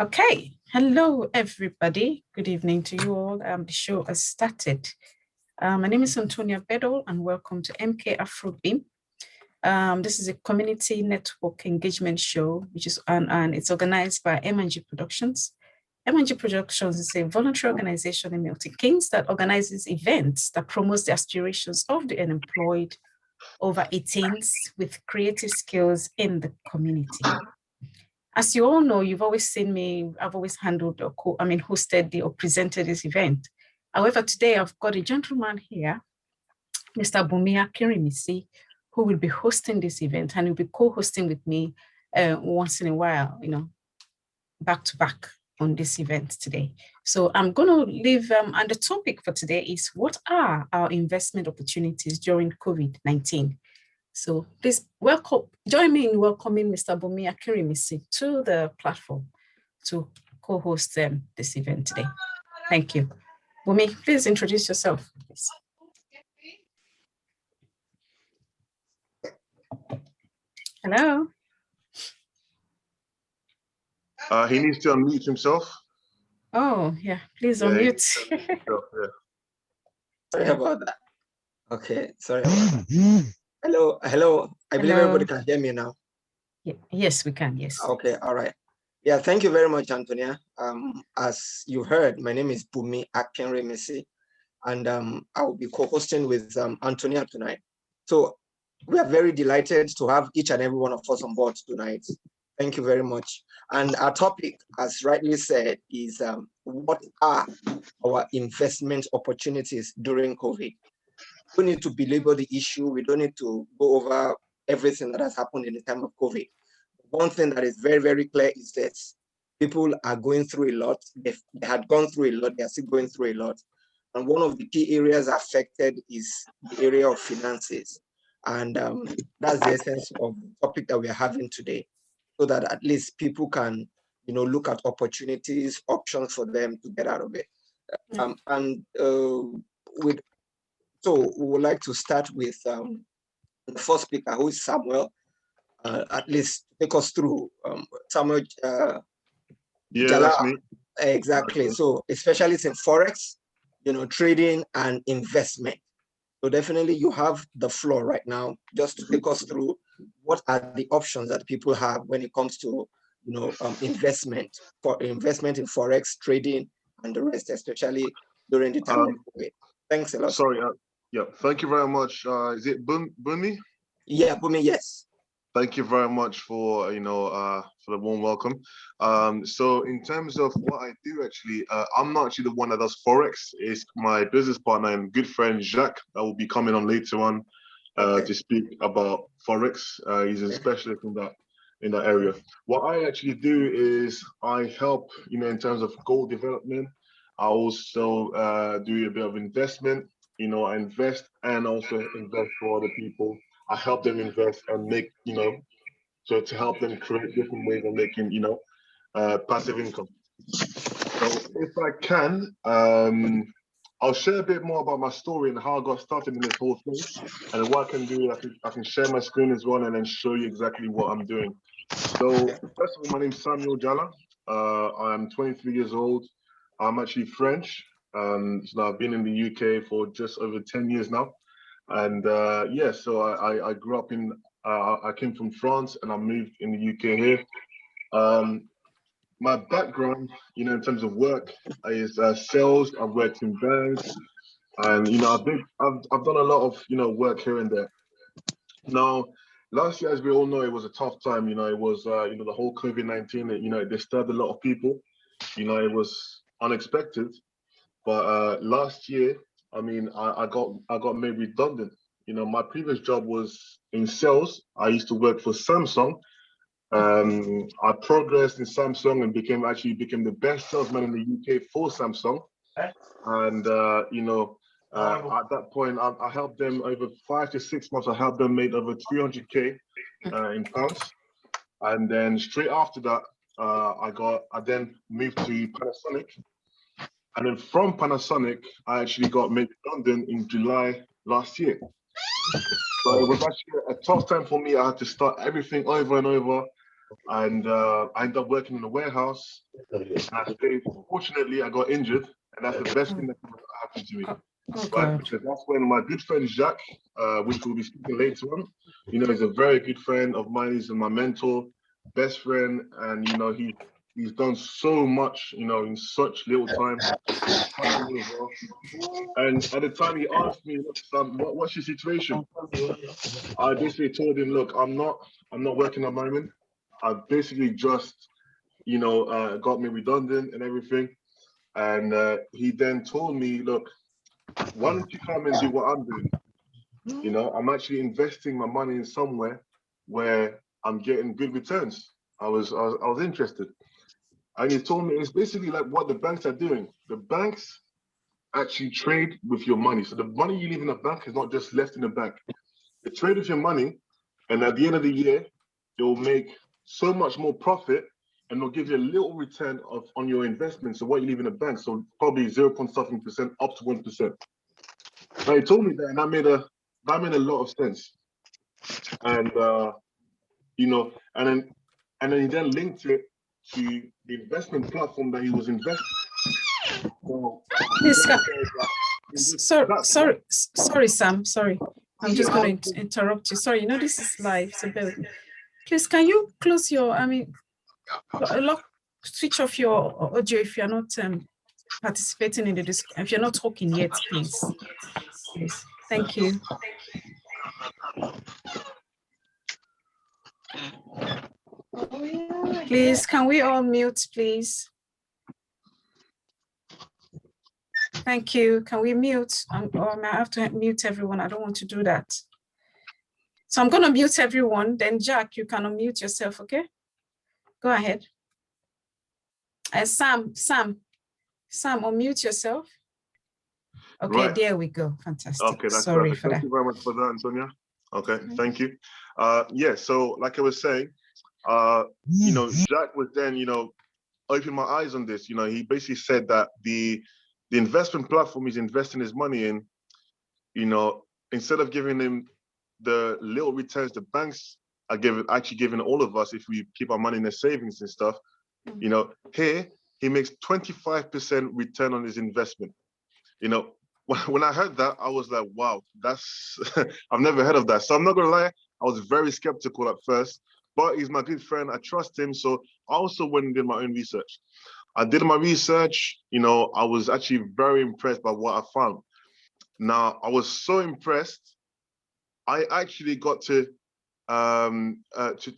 Okay, hello everybody. Good evening to you all. The show has started. My name is Antonia Bedol and welcome to MK Afrobeam. This is a community network engagement show, which is and it's organized by M&G Productions. M&G Productions is a voluntary organization in Milton Keynes that organizes events that promotes the aspirations of the unemployed over 18s with creative skills in the community. As you all know, you've always seen me, I've always handled or hosted or presented this event. However, today I've got a gentleman here, Mr. Bumi Akirimisi, who will be hosting this event and will be co-hosting with me once in a while, back to back on this event today. So I'm going to leave, and the topic for today is what are our investment opportunities during COVID-19? So please join me in welcoming Mr. Bumi Akirimisi to the platform to co-host this event today. Thank you. Bumi, please introduce yourself, please. Hello. He needs to unmute himself. Oh, yeah, please unmute. Sorry about that. Okay, sorry about that. Hello. I believe everybody can hear me now. Yeah. Yes, we can, yes. Okay, all right. Yeah, thank you very much, Antonia. As you heard, my name is Bumi Akirimisi, and I will be co-hosting with Antonia tonight. So we are very delighted to have each and every one of us on board tonight. Thank you very much. And our topic, as rightly said, is what are our investment opportunities during COVID? We don't need to belabor the issue. We don't need to go over everything that has happened in the time of COVID. One thing that is very, very clear is that people are going through a lot. They had gone through a lot. They are still going through a lot. And one of the key areas affected is the area of finances. And that's the essence of the topic that we are having today, so that at least people can, look at opportunities, options for them to get out of it. So we would like to start with the first speaker, who is Samuel. At least take us through Samuel. Yeah, Jallah. That's me. Exactly. So especially in Forex, trading and investment. So definitely you have the floor right now just to take us through what are the options that people have when it comes to investment in Forex, trading, and the rest, especially during the time of COVID. Thanks a lot. Sorry. Yeah. Thank you very much. Is it Bumi? Yeah, Bumi. Yes. Thank you very much for for the warm welcome. So in terms of what I do, actually, I'm not actually the one that does Forex. It's my business partner and good friend Jacques that will be coming on later on to speak about Forex. He's a specialist in that area. What I actually do is I help, in terms of goal development. I also do a bit of investment. I invest and also invest for other people. I help them invest and make, so to help them create different ways of making, passive income. So if I can, I'll share a bit more about my story and how I got started in this whole thing. And what I can do, I can share my screen as well and then show you exactly what I'm doing. So first of all, my name's Samuel Jallah. I'm 23 years old. I'm actually French. So I've been in the UK for just over 10 years now. And so I grew up I came from France and I moved in the UK here. My background, in terms of work is sales. I've worked in banks and, I've done a lot of, work here and there. Now, last year, as we all know, it was a tough time. It was, the whole COVID-19, it disturbed a lot of people. It was unexpected. But last year, I got made redundant. My previous job was in sales. I used to work for Samsung. I progressed in Samsung and became the best salesman in the UK for Samsung. And at that point, I helped them over 5 to 6 months. I helped them make over 300K in pounds. And then straight after that, I then moved to Panasonic. And then from Panasonic, I actually got made redundant in July last year. So it was actually a tough time for me. I had to start everything over and over. and I ended up working in a warehouse. And I stayed. Fortunately, I got injured, and that's the best thing that could happen to me. Oh Right, God. because that's when my good friend Jacques, which we'll be speaking later on, he's a very good friend of mine. He's my mentor, best friend, and he's done so much, in such little time. Helped me as well. And at the time, he asked me, "Look, son, what's your situation?" I basically told him, "Look, I'm not working at the moment. I basically just, got me redundant and everything." And he then told me, "Look, why don't you come and do what I'm doing? I'm actually investing my money in somewhere where I'm getting good returns." I was interested. And he told me it's basically like what the banks are doing. The banks actually trade with your money. So the money you leave in the bank is not just left in the bank. They trade with your money, and at the end of the year, it will make so much more profit, and they'll give you a little return on your investment. So what you leave in the bank, so probably 0 point something percent up to 1%. Now he told me that, and that made a lot of sense. And and then he then linked it to the investment platform that he was investing. So he Please, then said that in this platform, sorry, Sam. Sorry, I'm just yeah, going to interrupt you. Sorry, this is live, so bear with me. Please, can you close your? Switch off your audio if you're not participating in the discussion. If you're not talking yet, please. Please, thank you. Please, can we all mute, please? Thank you. Can we mute? Or I have to mute everyone. I don't want to do that. So I'm going to mute everyone. Then Jacques, you can unmute yourself, okay? Go ahead. Sam, unmute yourself. Okay, right. there we go. Fantastic. Okay, that's Sorry perfect. for Thank that. you very much for that, Antonia. Okay, thank you. Yeah, so like I was saying, Jacques was then, opened my eyes on this. He basically said that the investment platform he's investing his money in, instead of giving him the little returns the banks are actually giving all of us if we keep our money in their savings and stuff, here he makes 25% return on his investment. When I heard that, I was like, wow, that's I've never heard of that. So I'm not gonna lie, I was very skeptical at first, but he's my good friend. I trust him. So I also went and did my own research. I did my research, I was actually very impressed by what I found. Now, I was so impressed, I actually got to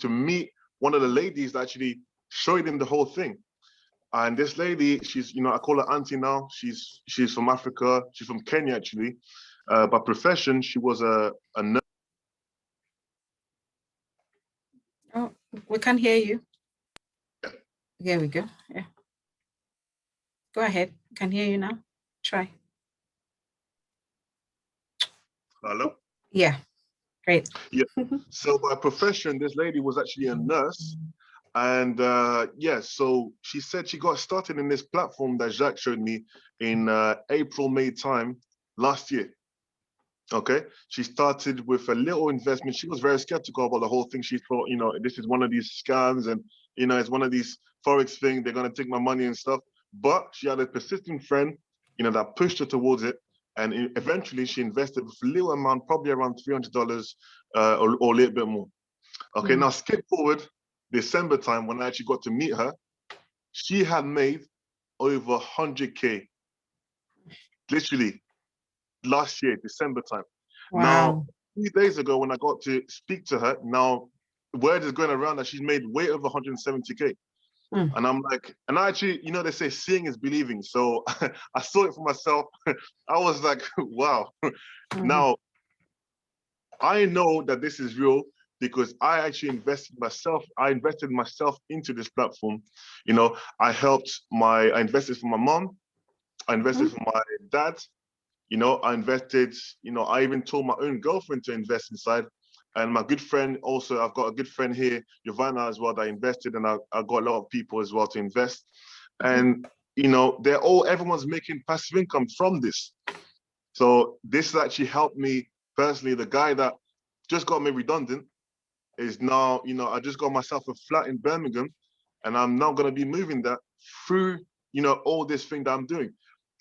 meet one of the ladies that actually showed him the whole thing. And this lady, she's, I call her auntie now. She's from Africa. She's from Kenya, actually. By profession, she was a nurse. Oh, we can't hear you. There we go. Yeah. Go ahead. I can hear you now. Try. Hello? Yeah. Great. Yeah. So by profession, this lady was actually a nurse. And so she said she got started in this platform that Jacques showed me in April, May time last year. Okay, she started with a little investment. She was very skeptical about the whole thing. She thought, this is one of these scams, and it's one of these Forex things. They're gonna take my money and stuff. But she had a persistent friend, that pushed her towards it, and eventually she invested with a little amount, probably around $300 or a little bit more. Okay, now skip forward December time when I actually got to meet her. She had made over 100K, literally last year, December time. Wow. Now, 3 days ago when I got to speak to her, now word is going around that she's made way over 170K. And I'm like, and I actually, they say seeing is believing. So I saw it for myself. I was like, wow. Now, I know that this is real because I actually invested myself. I invested myself into this platform. I invested for my mom. I invested for my dad. I invested, I even told my own girlfriend to invest inside. And my good friend also, I've got a good friend here, Giovanna as well, that invested, and I got a lot of people as well to invest. And, everyone's making passive income from this. So this has actually helped me personally. The guy that just got me redundant is now, you know, I just got myself a flat in Birmingham, and I'm now going to be moving that through, you know, all this thing that I'm doing.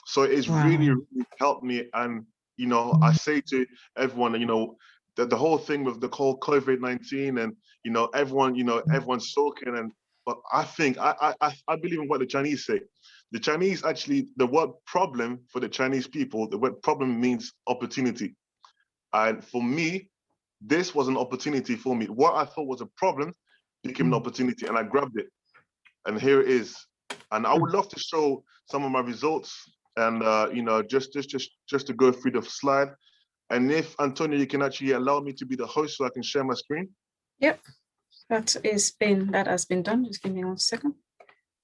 So it's really, really helped me. And, you know, I say to everyone, you know, the whole thing with the whole COVID-19 and, you know, everyone's talking. And but I think I believe in what the Chinese say. The Chinese actually, the word problem for the Chinese people, the word problem means opportunity. And for me, this was an opportunity for me. What I thought was a problem became an opportunity, and I grabbed it. And here it is. And I would love to show some of my results, and you know, just to go through the slide. And if Antonio, you can actually allow me to be the host so I can share my screen. Yep, that has been done. Just give me 1 second.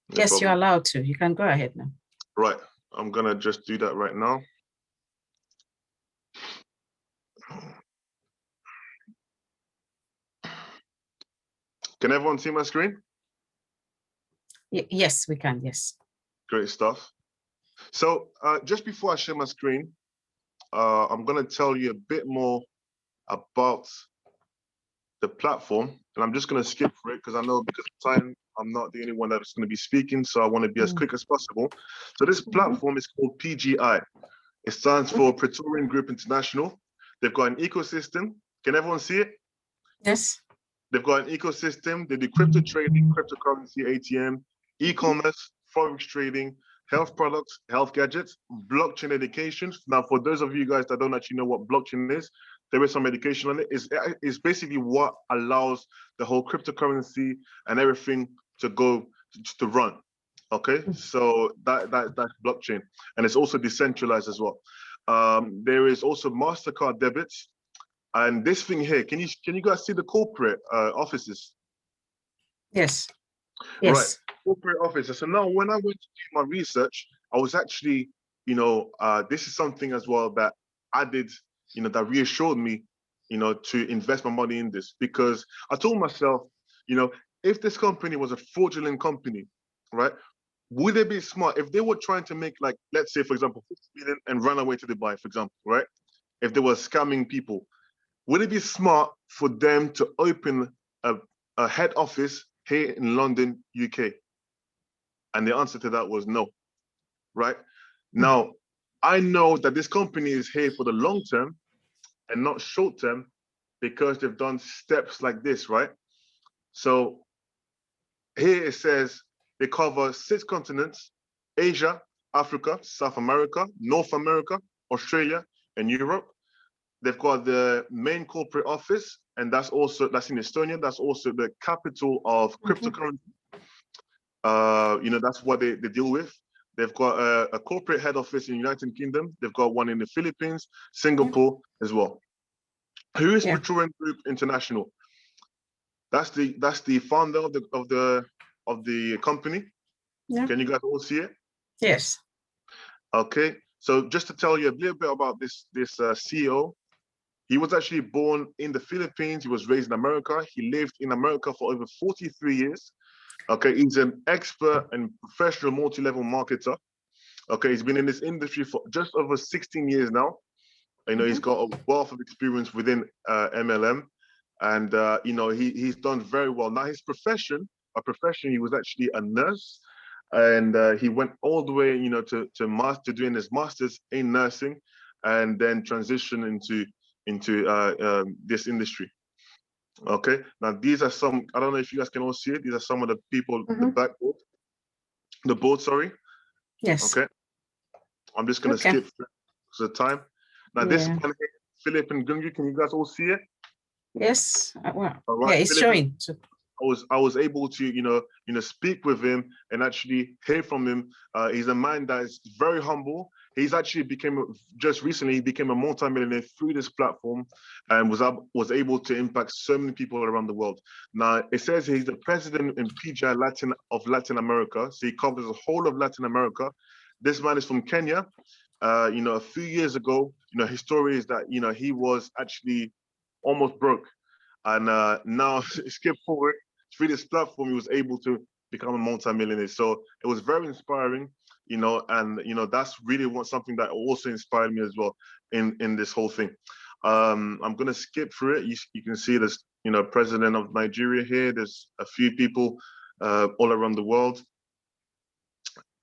No Yes, problem. you're allowed to. You can go ahead now. Right, I'm gonna just do that right now. Can everyone see my screen? Yes, we can. Yes. Great stuff. So just before I share my screen, I'm gonna tell you a bit more about the platform, and I'm just gonna skip for it because I know because of time, I'm not the only one that's gonna be speaking, so I want to be as quick as possible. So this platform is called PGI. It stands for Praetorian Group International. They've got an ecosystem. Can everyone see it? Yes. They've got an ecosystem. They do crypto trading, cryptocurrency, ATM, e-commerce, forex trading, health products, health gadgets, blockchain education. Now, for those of you guys that don't actually know what blockchain is, there is some education on it. It's basically what allows the whole cryptocurrency and everything to go to run. Okay, so that's blockchain, and it's also decentralized as well. There is also MasterCard debits, and this thing here. Can you guys see the corporate offices? Yes. Right, Yes. corporate offices. So now, when I went to do my research, I was actually, you know, this is something as well that added, you know, that reassured me, you know, to invest my money in this, because I told myself, you know, if this company was a fraudulent company, right? Would they be smart if they were trying to make, like, let's say, for example, 50 million and run away to Dubai, for example, right? If they were scamming people, would it be smart for them to open a head office here in London, UK? And the answer to that was no, right? Now, I know that this company is here for the long term and not short term because they've done steps like this, right? So here it says they cover 6 continents: Asia, Africa, South America, North America, Australia, and Europe. They've got the main corporate office, and that's in Estonia. That's also the capital of cryptocurrency. You know, that's what they deal with. They've got a corporate head office in the United Kingdom. They've got one in the Philippines, Singapore as well. Who is Praetorian Group International? That's the founder of the company. Yeah. Can you guys all see it? Yes. Okay. So just to tell you a little bit about this CEO, he was actually born in the Philippines. He was raised in America. He lived in America for over 43 years. Okay, he's an expert and professional multi-level marketer. Okay, he's been in this industry for just over 16 years now. You know, he's got a wealth of experience within MLM, and you know, he's done very well. Now, his profession, he was actually a nurse, and he went all the way, you know, to doing his master's in nursing, and then transition into this industry. Okay, now these are some, I don't know if you guys can all see it. These are some of the people, the board, sorry. Yes. Okay, I'm just gonna skip because of time. Now this one here, Philip and Gungi, can you guys all see it? Yes. Well, all right. Yeah, it's Philip, showing. I was able to, you know, speak with him and actually hear from him. He's a man that is very humble. He's actually just recently became a multimillionaire through this platform, and was able to impact so many people around the world. Now it says he's the president in PGI Latin America, so he covers the whole of Latin America. This man is from Kenya. You know, a few years ago, you know, his story is that, you know, he was actually almost broke, and now skip forward through this platform, he was able to become a multi-millionaire. So it was very inspiring, you know, and you know, that's really something that also inspired me as well in this whole thing. I'm gonna skip through it. You can see this president of Nigeria here. There's a few people all around the world.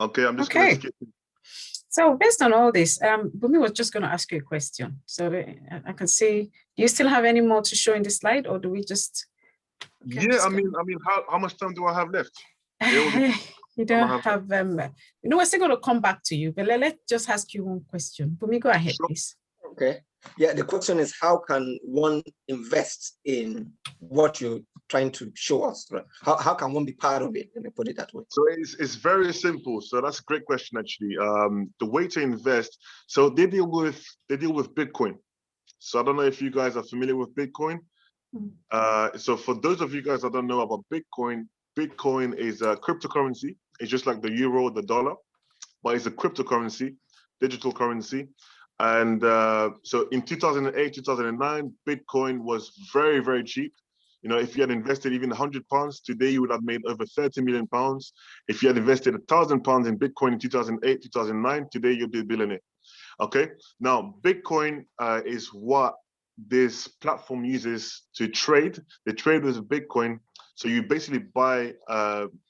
Okay, I'm just going to skip. So based on all this, Bumi was just going to ask you a question. So I can see, do you still have any more to show in the slide, or do we just? Okay, yeah, I mean, how much time do I have left? You don't have we're still going to come back to you, but let's just ask you one question. Bumi, go ahead, please. Okay. Yeah, the question is, how can one invest in what you're trying to show us? Right? How can one be part of it? Let me put it that way. So it's very simple. So that's a great question, actually. The way to invest. So they deal with Bitcoin. So I don't know if you guys are familiar with Bitcoin. So for those of you guys that don't know about Bitcoin, Bitcoin is a cryptocurrency. It's just like the euro, the dollar, but it's a cryptocurrency, digital currency. And so in 2008, 2009, Bitcoin was very, very cheap. If you had invested even £100, today you would have made over £30 million. If you had invested £1,000 in Bitcoin in 2008, 2009, today you'd be a billionaire. Okay. Now, Bitcoin is what this platform uses to trade. They trade with Bitcoin. So you basically buy,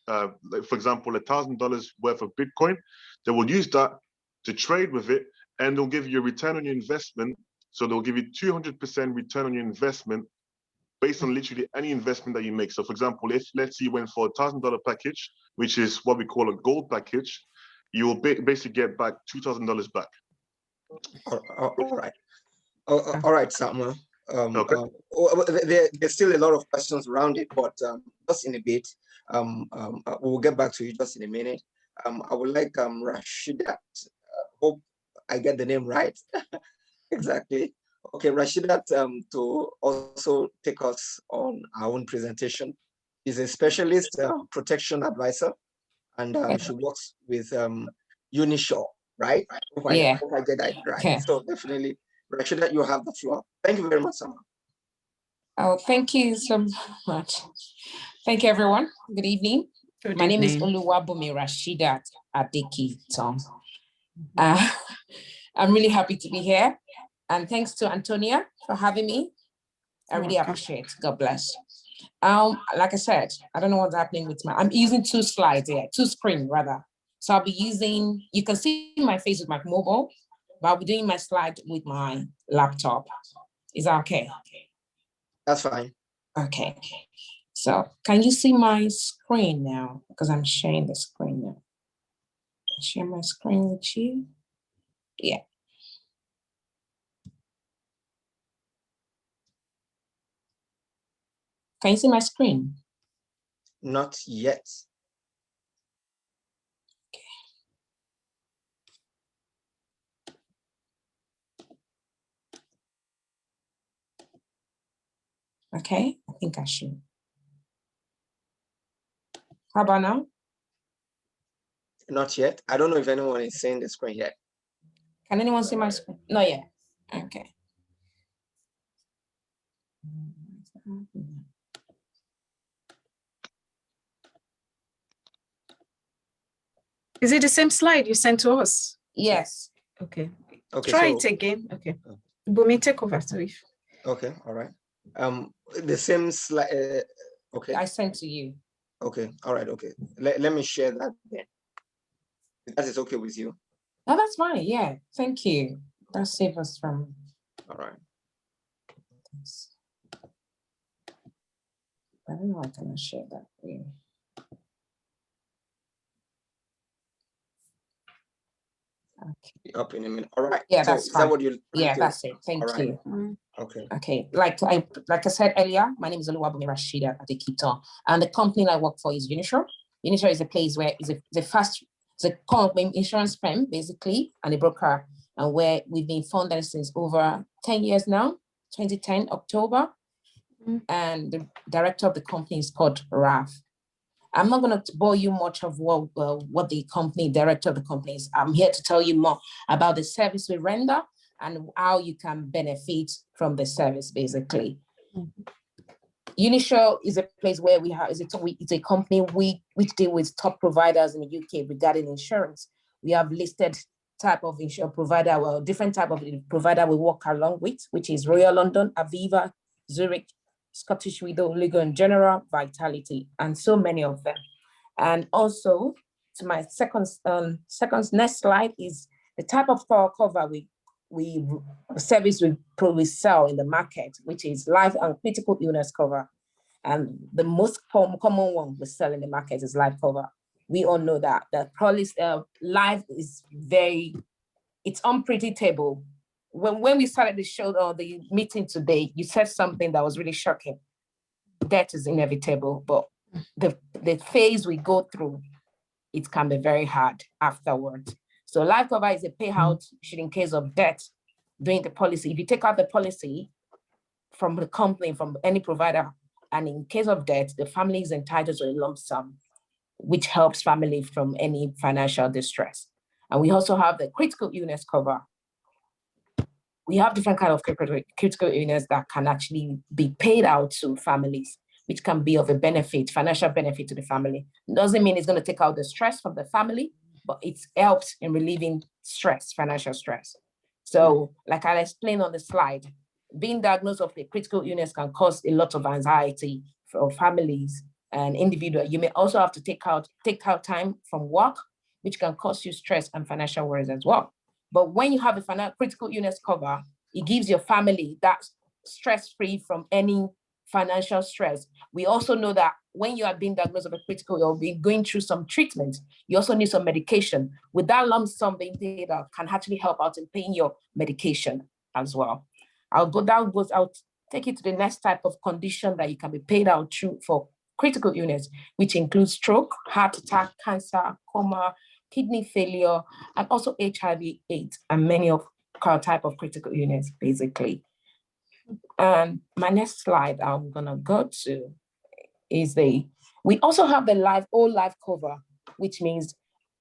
like for example, $1,000 worth of Bitcoin. They will use that to trade with it, and they'll give you a return on your investment. So they'll give you 200% return on your investment based on literally any investment that you make. So for example, if let's say you went for a $1,000 package, which is what we call a gold package, you will basically get back $2,000 back. All right. All right, Samuel. Okay. There's still a lot of questions around it, but just in a bit, we'll get back to you just in a minute. I would like Rashidat, hope I get the name right. Exactly. Okay, Rashidat, to also take us on our own presentation. She's a specialist protection advisor, and she works with Unishore, right? Hope I get that right. Yeah. So definitely, Rashidat, you have the floor. Thank you very much, Sama. Oh, thank you so much. Thank you, everyone. Good evening. My name is Oluwabumi Rashidat Adekiton. I'm really happy to be here. And thanks to Antonia for having me. I really appreciate it. God bless. Like I said, I don't know what's happening with I'm using two slides here, two screens rather. So I'll be using, you can see my face with my mobile, but I'll be doing my slide with my laptop. Is that okay? That's fine. Okay. So can you see my screen now? Because I'm sharing the screen now. Share my screen with you. Yeah. Can you see my screen? Not yet. Okay. Okay, I think I should. How about now? Not yet. I don't know if anyone is seeing the screen yet. Can anyone see my screen? Not yet. Okay. Is it the same slide you sent to us? Yes. Okay. Okay. Try it again. Okay. Bumi, take over. Sorry. Okay. All right. The same slide. Okay. I sent to you. Okay. All right. Okay. Let me share that then. That is okay with you. No, that's fine. Yeah. Thank you. That saves us from. All right. I don't know. I cannot share that. Yeah. Okay. Up in a minute. All right. Yeah, so that's is fine. That what you? Yeah, that's it. Thank you. Okay. Okay. Like I said earlier, my name is Oluwabumi Rashida Adekiton, and the company I work for is Unishore. Unishore is a place where it's a insurance firm basically, and a broker, and where we've been founded since over 10 years now, 2010 October. And the director of the company is called Raf. I'm not going to bore you much of what the director of the company is. I'm here to tell you more about the service we render and how you can benefit from the service, basically. Unishore is a place where it's a company which deal with top providers in the UK regarding insurance. We have listed type of insurance provider, different type of provider we work along with, which is Royal London, Aviva, Zurich, Scottish Widow, Legal and General, Vitality, and so many of them. And also, to my next slide is the type of cover we sell in the market, which is life and critical illness cover. And the most common one we sell in the market is life cover. We all know that the policy life is it's unpredictable. When we started the show or the meeting today, you said something that was really shocking. Death is inevitable, but the phase we go through, it can be very hard afterwards. So life cover is a payout should in case of death during the policy. If you take out the policy from the company, from any provider, and in case of death, the family is entitled to a lump sum, which helps family from any financial distress. And we also have the critical illness cover. We have different kinds of critical illness that can actually be paid out to families, which can be of a benefit, financial benefit to the family. It doesn't mean it's going to take out the stress from the family, but it helps in relieving stress, financial stress. So like I explained on the slide, being diagnosed with a critical illness can cause a lot of anxiety for families and individuals. You may also have to take out time from work, which can cause you stress and financial worries as well. But when you have a critical illness cover, it gives your family that stress-free from any financial stress. We also know that when you are being diagnosed with a critical or being going through some treatment, you also need some medication. With that lump sum being paid out, can actually help out in paying your medication as well. I'll take it to the next type of condition that you can be paid out through for critical illness, which includes stroke, heart attack, cancer, coma, kidney failure, and also HIV/AIDS, and many of type of critical illness, basically. And my next slide I'm gonna go to is we also have the whole life cover, which means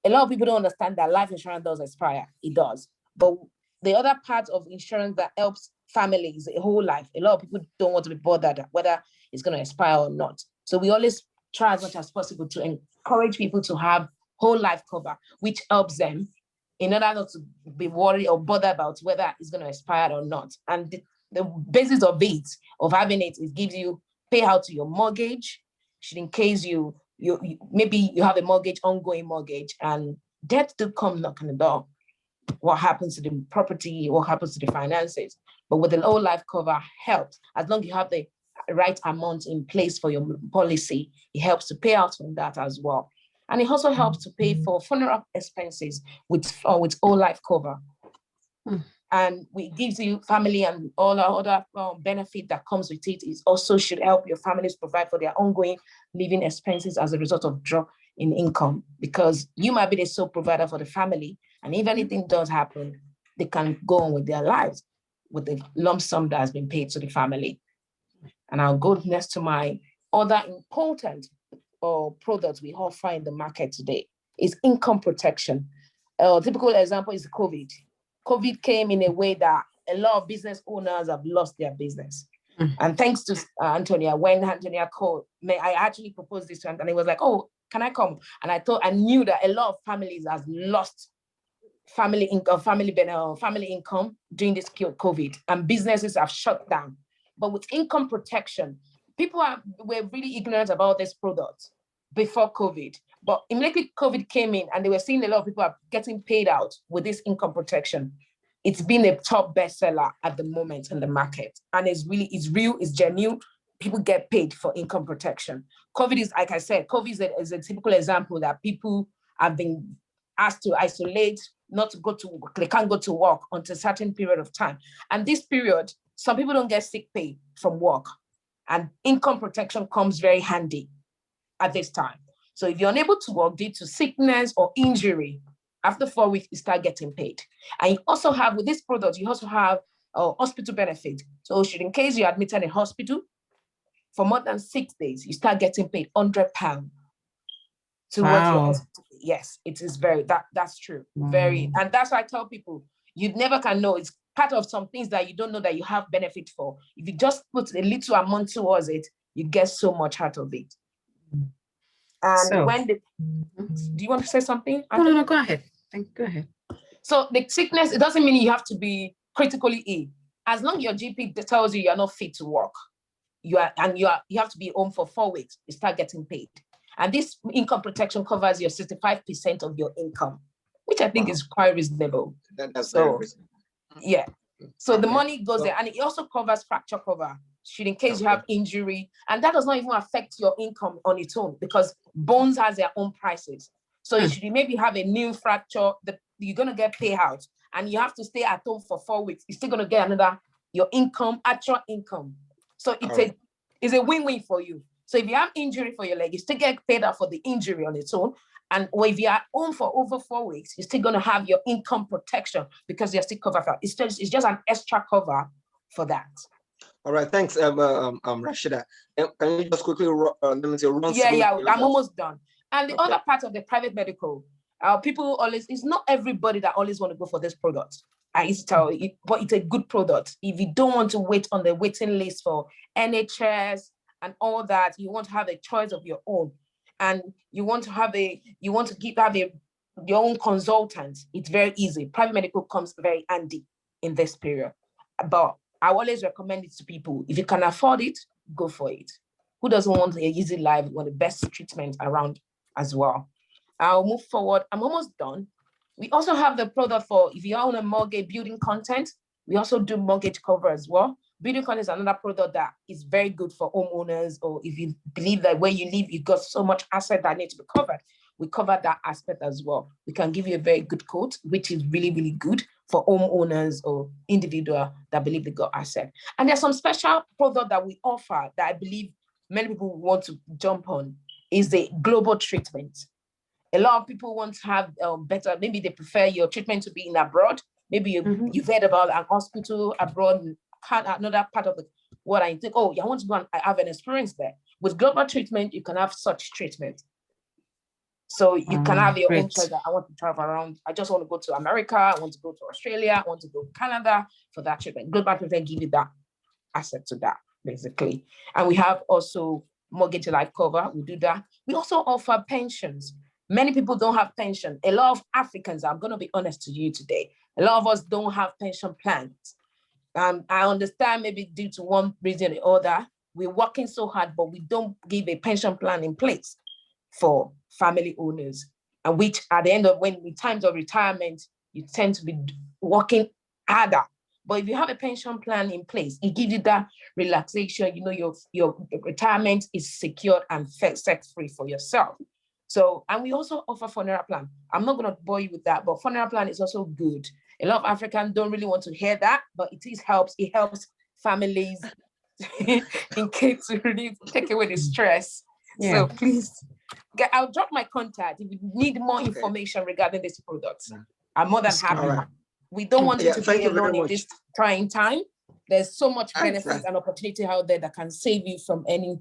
a lot of people don't understand that life insurance does expire. It does. But the other part of insurance that helps families a whole life, a lot of people don't want to be bothered whether it's going to expire or not. So we always try as much as possible to encourage people to have whole life cover, which helps them in order not to be worried or bothered about whether it's going to expire or not. And the basis of having it, it gives you payout to your mortgage, should in case you maybe you have a mortgage, ongoing mortgage, and debt do come knocking the door. What happens to the property, what happens to the finances? But with the whole life cover helps, as long as you have the right amount in place for your policy, it helps to pay out on that as well. And it also helps to pay for funeral expenses with whole life cover. And it gives you family and all the other benefit that comes with it. It also should help your families provide for their ongoing living expenses as a result of drop in income, because you might be the sole provider for the family. And if anything does happen, they can go on with their lives with the lump sum that has been paid to the family. And I'll go next to my other important products we offer in the market today is income protection. A typical example is COVID. COVID came in a way that a lot of business owners have lost their business. And thanks to Antonia, when Antonia called, I actually proposed this to him, and he was like, oh, can I come? And I knew that a lot of families have lost family income during this COVID, and businesses have shut down. But with income protection, people were really ignorant about this product before COVID. But immediately COVID came in, and they were seeing a lot of people are getting paid out with this income protection. It's been a top bestseller at the moment in the market, and it's real, it's genuine. People get paid for income protection. COVID is, like I said, COVID is a typical example that people have been asked to isolate, not to go to work. They can't go to work until a certain period of time. And this period, some people don't get sick pay from work, and income protection comes very handy at this time. So if you're unable to work due to sickness or injury, after 4 weeks, you start getting paid. And you also have, with this product, you also have a hospital benefit. So in case you're admitted in hospital for more than 6 days, you start getting paid £100 towards your hospital. Yes, it is that's true. Very, and that's why I tell people, you never can know. It's part of some things that you don't know that you have benefit for. If you just put a little amount towards it, you get so much out of it. And do you want to say something? No, go ahead. Go ahead. So the sickness, it doesn't mean you have to be critically ill. As long as your GP tells you you're not fit to work, you have to be home for 4 weeks, you start getting paid. And this income protection covers your 65% of your income, which I think is quite reasonable. That's very reasonable. Yeah. So the money goes there, and it also covers fracture cover, should in case you have injury, and that does not even affect your income on its own, because bones has their own prices. So you should maybe have a new fracture that you're going to get payout, and you have to stay at home for 4 weeks. You're still going to get your income, actual income. So it's a win-win for you. So if you have injury for your leg, you still get paid out for the injury on its own. And if you're at home for over 4 weeks, you're still going to have your income protection because you're still covered for it. It's just an extra cover for that. All right, thanks, Rashida. Can you just quickly let me say, run through? Yeah, I'm almost done. And the other part of the private medical, people always, it's not everybody that always want to go for this product. I used to tell you, but it's a good product. If you don't want to wait on the waiting list for NHS and all that, you want to have a choice of your own, and you want to have your own consultant. It's very easy. Private medical comes very handy in this period. But I always recommend it to people. If you can afford it, go for it. Who doesn't want a easy life with the best treatment around as well? I'll move forward. I'm almost done. We also have the product for if you own a mortgage building content. We also do mortgage cover as well. Building content is another product that is very good for homeowners, or if you believe that where you live, you've got so much asset that needs to be covered. We cover that aspect as well. We can give you a very good quote, which is really, really good for homeowners or individual that believe they got asset. And there's some special product that we offer that I believe many people want to jump on, is the global treatment. A lot of people want to have better, maybe they prefer your treatment to be in abroad. Maybe you've heard about an hospital abroad, another part of the world, and you think, oh, I want to go and have an experience there. With global treatment, you can have such treatment. So you can have your own choice that I want to travel around. I just want to go to America. I want to go to Australia. I want to go to Canada for that treatment. Global treatment give you that asset to that, basically. And we have also mortgage life cover. We do that. We also offer pensions. Many people don't have pension. A lot of Africans, I'm going to be honest to you today, a lot of us don't have pension plans. I understand maybe due to one reason or other, we're working so hard, but we don't give a pension plan in place for family owners, and which at the end of in times of retirement, you tend to be working harder. But if you have a pension plan in place, it gives you that relaxation. You know, your retirement is secured and set free for yourself. So, and we also offer funeral plan. I'm not going to bore you with that, but funeral plan is also good. A lot of Africans don't really want to hear that, but it helps families in case to really take away the stress. Yeah. So please, I'll drop my contact if you need more information regarding this product. I'm more than happy. Right. We don't want you to be alone in this trying time. There's so much benefit and opportunity out there that can save you from any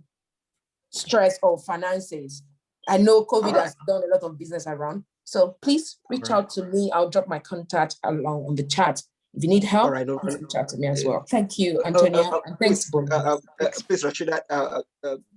stress or finances. I know COVID has done a lot of business around. So please reach out to me. I'll drop my contact along on the chat. If you need help, please reach out to me as well. Thank you, Antonia. And thanks, Boom. Please, Rashida,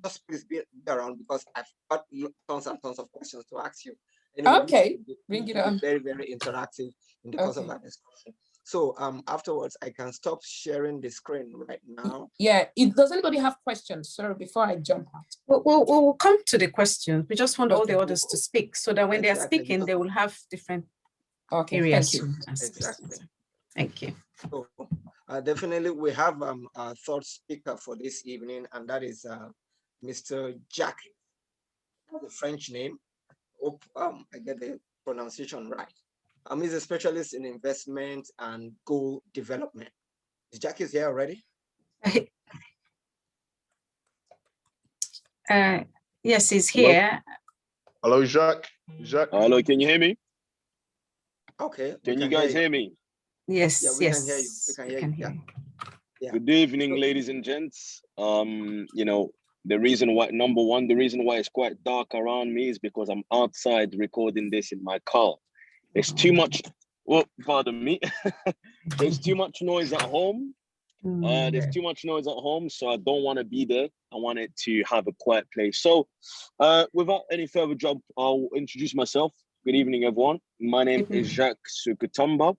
just please be around because I've got tons and tons of questions to ask you. Anyway, okay, bring it on. Very, very interactive in the course of our discussion. So afterwards, I can stop sharing the screen right now. Yeah, does anybody have questions, sir, before I jump out? We'll come to the questions. We just want all the others to speak so that when they're speaking, they will have different areas. Thank you. Exactly. Thank you. So, definitely, we have a third speaker for this evening, and that is Mr. Jacques. That's a French name. Hope I get the pronunciation right. He's a specialist in investment and goal development. Is Jacques here already? Yes, he's here. Hello, Jacques. Jacques. Hello, can you hear me? Okay. Can you guys hear me? Yes, yeah, we can hear you. We can hear you. Yeah. Good evening, ladies and gents. You know, the reason why it's quite dark around me is because I'm outside recording this in my car. There's too much, pardon me. There's too much noise at home. There's too much noise at home, so I don't want to be there. I want it to have a quiet place. So without any further ado, I'll introduce myself. Good evening, everyone. My name is Jacques Sukutamba.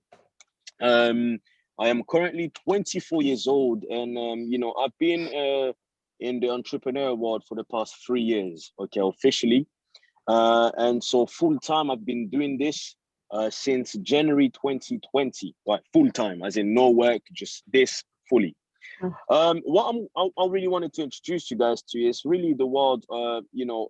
I am currently 24 years old, and you know, I've been in the entrepreneur world for the past 3 years, okay, officially. And so full time, I've been doing this since January 2020, right? Full time, as in no work, just this fully. What I really wanted to introduce you guys to is really the world, you know,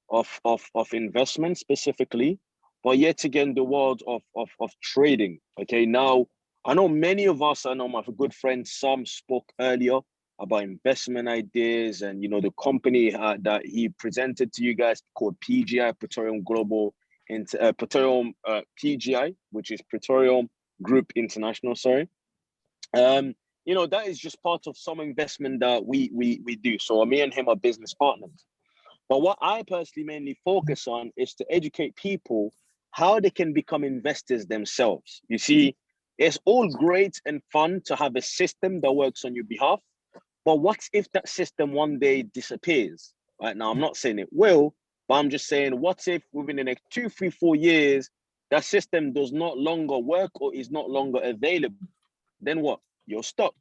of investment specifically, but yet again the world of trading. Okay, now I know many of us. I know my good friend Sam spoke earlier about investment ideas, and you know the company that he presented to you guys called PGI, Praetorium Global, Praetorium PGI, which is Praetorium Group International. Sorry. You know, that is just part of some investment that we do. So me and him are business partners. But what I personally mainly focus on is to educate people how they can become investors themselves. You see, it's all great and fun to have a system that works on your behalf. But what if that system one day disappears? Right now, I'm not saying it will, but I'm just saying, what if within the next 2, 3, 4 years, that system does not longer work or is not longer available? Then what? You're stuck,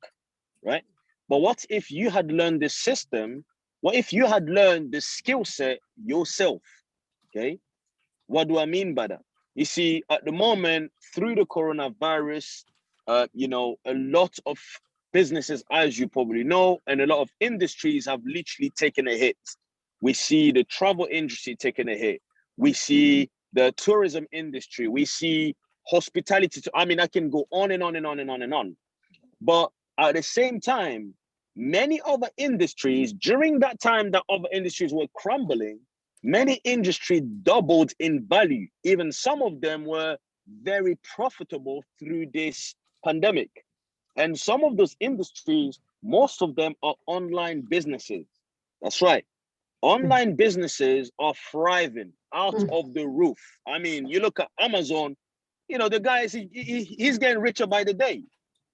right? But what if you had learned this system? What if you had learned the skill set yourself? Okay. What do I mean by that? You see, at the moment, through the coronavirus, you know, a lot of businesses, as you probably know, and a lot of industries have literally taken a hit. We see the travel industry taking a hit. We see the tourism industry. We see hospitality. I mean, I can go on and on and on and on and on. But at the same time, many other industries, during that time that other industries were crumbling, many industries doubled in value. Even some of them were very profitable through this pandemic. And some of those industries, most of them are online businesses. That's right. Online businesses are thriving out of the roof. I mean, you look at Amazon, you know, the guy is he's getting richer by the day,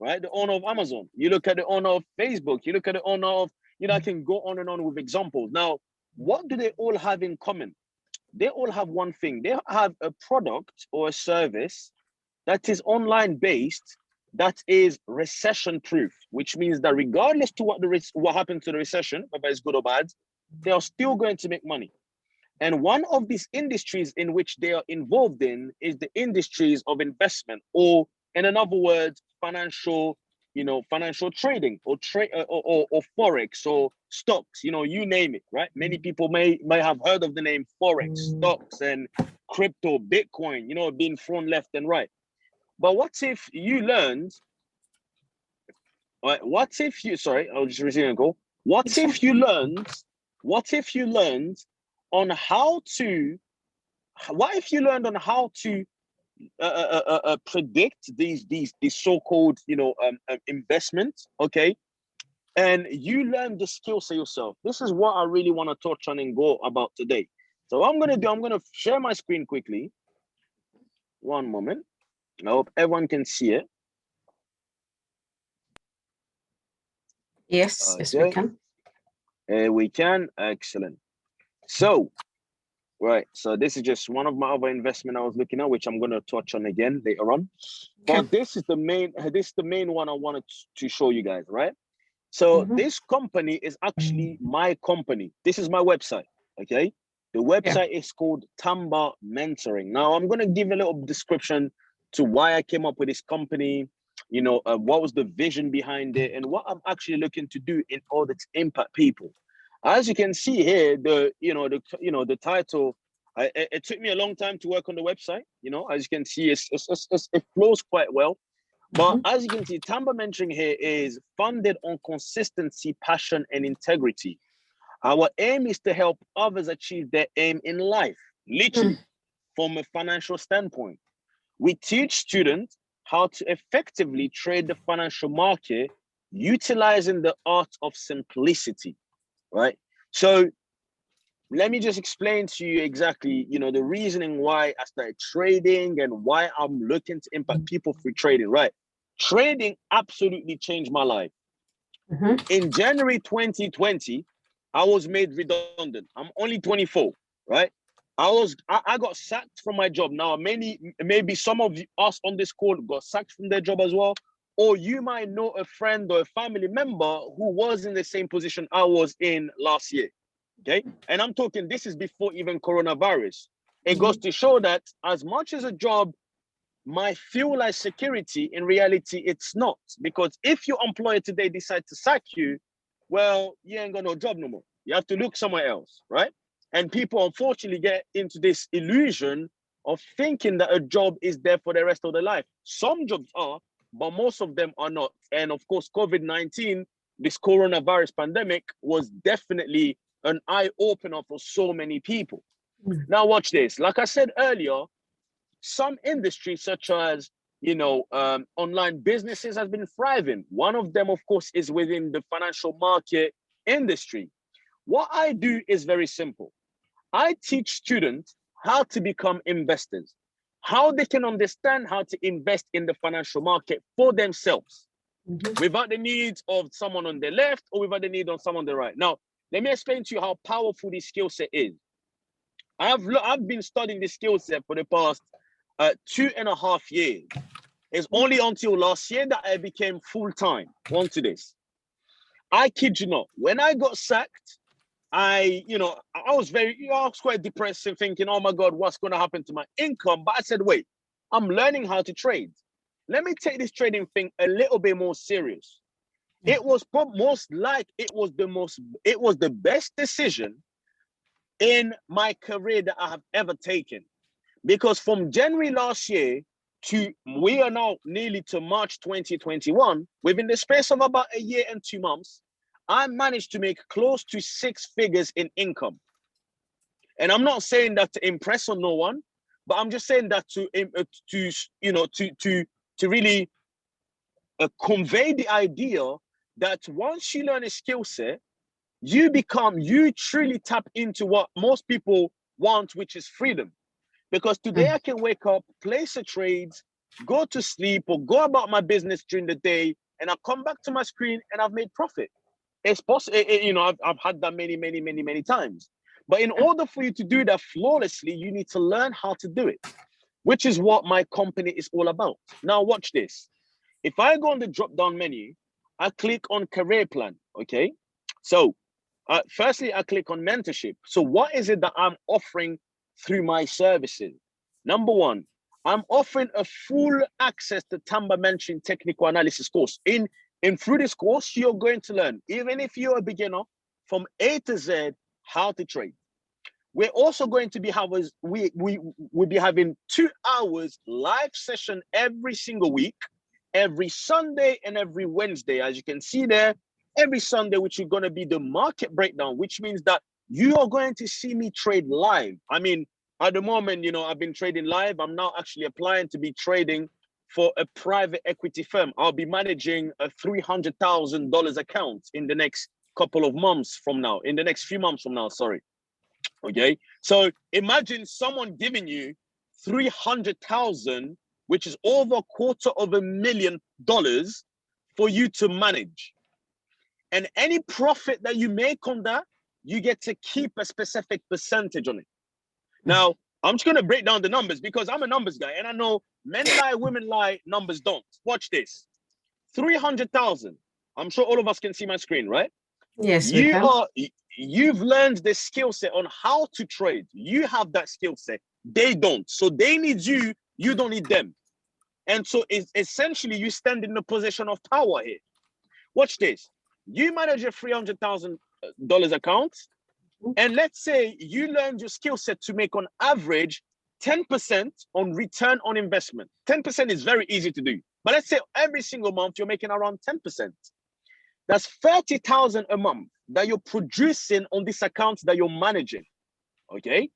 right? The owner of Amazon. You look at the owner of Facebook. You look at the owner of, you know, I can go on and on with examples. Now, what do they all have in common? They all have one thing. They have a product or a service that is online based, that is recession proof, which means that regardless to what happens to the recession, whether it's good or bad, they are still going to make money. And one of these industries in which they are involved in is the industries of investment, or in other words, financial, you know, financial trading or trade or Forex or stocks, you know, you name it, right? Many people may have heard of the name Forex, stocks and crypto, Bitcoin, you know, being thrown left and right. But what if you learned, right? What if you, sorry, I'll just resume and go. What if you learned on how to, what if you learned on how to predict these so-called, you know, investments, okay? And you learn the skill set yourself. This is what I really want to touch on and go about today. So what I'm going to do, I'm going to share my screen quickly. One moment. I hope everyone can see it. Yes, Okay. yes, we can. We can. Excellent. So, right. So this is just one of my other investment I was looking at, which I'm going to touch on again later on. Okay. But this is the main one I wanted to show you guys, right? So this company is actually my company. This is my website. Okay. The website is called Tamba Mentoring. Now I'm going to give a little description to why I came up with this company, you know, what was the vision behind it, and what I'm actually looking to do in order to impact people. As you can see here, the title. It took me a long time to work on the website. You know, as you can see, it flows quite well. But as you can see, Tamba Mentoring here is funded on consistency, passion, and integrity. Our aim is to help others achieve their aim in life, literally, from a financial standpoint. We teach students how to effectively trade the financial market, utilizing the art of simplicity, right? So let me just explain to you exactly, you know, the reasoning why I started trading and why I'm looking to impact people through trading, right? Trading absolutely changed my life. In January 2020, I was made redundant. I'm only 24, right? I got sacked from my job. Now, maybe some of us on this call got sacked from their job as well. or you might know a friend or a family member who was in the same position I was in last year. Okay. And I'm talking, this is before even coronavirus. It goes to show that as much as a job might feel like security, in reality, it's not. Because if your employer today decides to sack you, well, you ain't got no job no more. You have to look somewhere else, right? And people unfortunately get into this illusion of thinking that a job is there for the rest of their life. Some jobs are, but most of them are not. And of course, COVID-19, this coronavirus pandemic, was definitely an eye-opener for so many people. Now watch this. Like I said earlier, some industries such as, online businesses has been thriving. One of them, of course, is within the financial market industry. What I do is very simple. I teach students how to become investors, how they can understand how to invest in the financial market for themselves, without the needs of someone on the left or without the need of someone on the right. Now, let me explain to you how powerful this skill set is. I've been studying this skill set for the past 2.5 years. It's only until last year that I became full-time onto this. I kid you not, when I got sacked, I was quite depressed and thinking, oh my God, what's going to happen to my income? But I said, wait, I'm learning how to trade. Let me take this trading thing a little bit more serious. It was the best decision in my career that I have ever taken. Because from January last year to, we are now nearly to March 2021, within the space of about a year and 2 months, I managed to make close to 6 figures in income. And I'm not saying that to impress on no one, but I'm just saying that to really convey the idea that once you learn a skill set, you truly tap into what most people want, which is freedom. Because today I can wake up, place a trade, go to sleep, or go about my business during the day, and I come back to my screen and I've made profit. It's possible, I've had that many times. But in order for you to do that flawlessly, you need to learn how to do it, which is what my company is all about. Now watch this. If I go on the drop-down menu, I click on career plan, okay? So firstly, I click on mentorship. So what is it that I'm offering through my services? Number one, I'm offering a full access to Tamba mentoring technical analysis course. And through this course, you're going to learn, even if you're a beginner, from A to Z, how to trade. We're also going to be we'll be having 2 hours live session every single week, every Sunday and every Wednesday. As you can see there, every Sunday, which is going to be the market breakdown, which means that you are going to see me trade live. I mean, at the moment, I've been trading live. I'm now actually applying to be trading for a private equity firm. I'll be managing a $300,000 account in the next couple of months from now, in the next few months from now, sorry. Okay. So imagine someone giving you 300,000, which is over $250,000 for you to manage. And any profit that you make on that, you get to keep a specific percentage on it. Now, I'm just going to break down the numbers because I'm a numbers guy and I know men lie, women lie, numbers don't. Watch this. 300,000. I'm sure all of us can see my screen, right? Yes, we can. You've learned the skill set on how to trade. You have that skill set. They don't. So they need you. You don't need them. And so it's essentially you stand in the position of power here. Watch this. You manage a $300,000 account. And let's say you learned your skill set to make on average 10% on return on investment. 10% is very easy to do. But let's say every single month you're making around 10%. That's 30,000 a month that you're producing on this account that you're managing. Okay.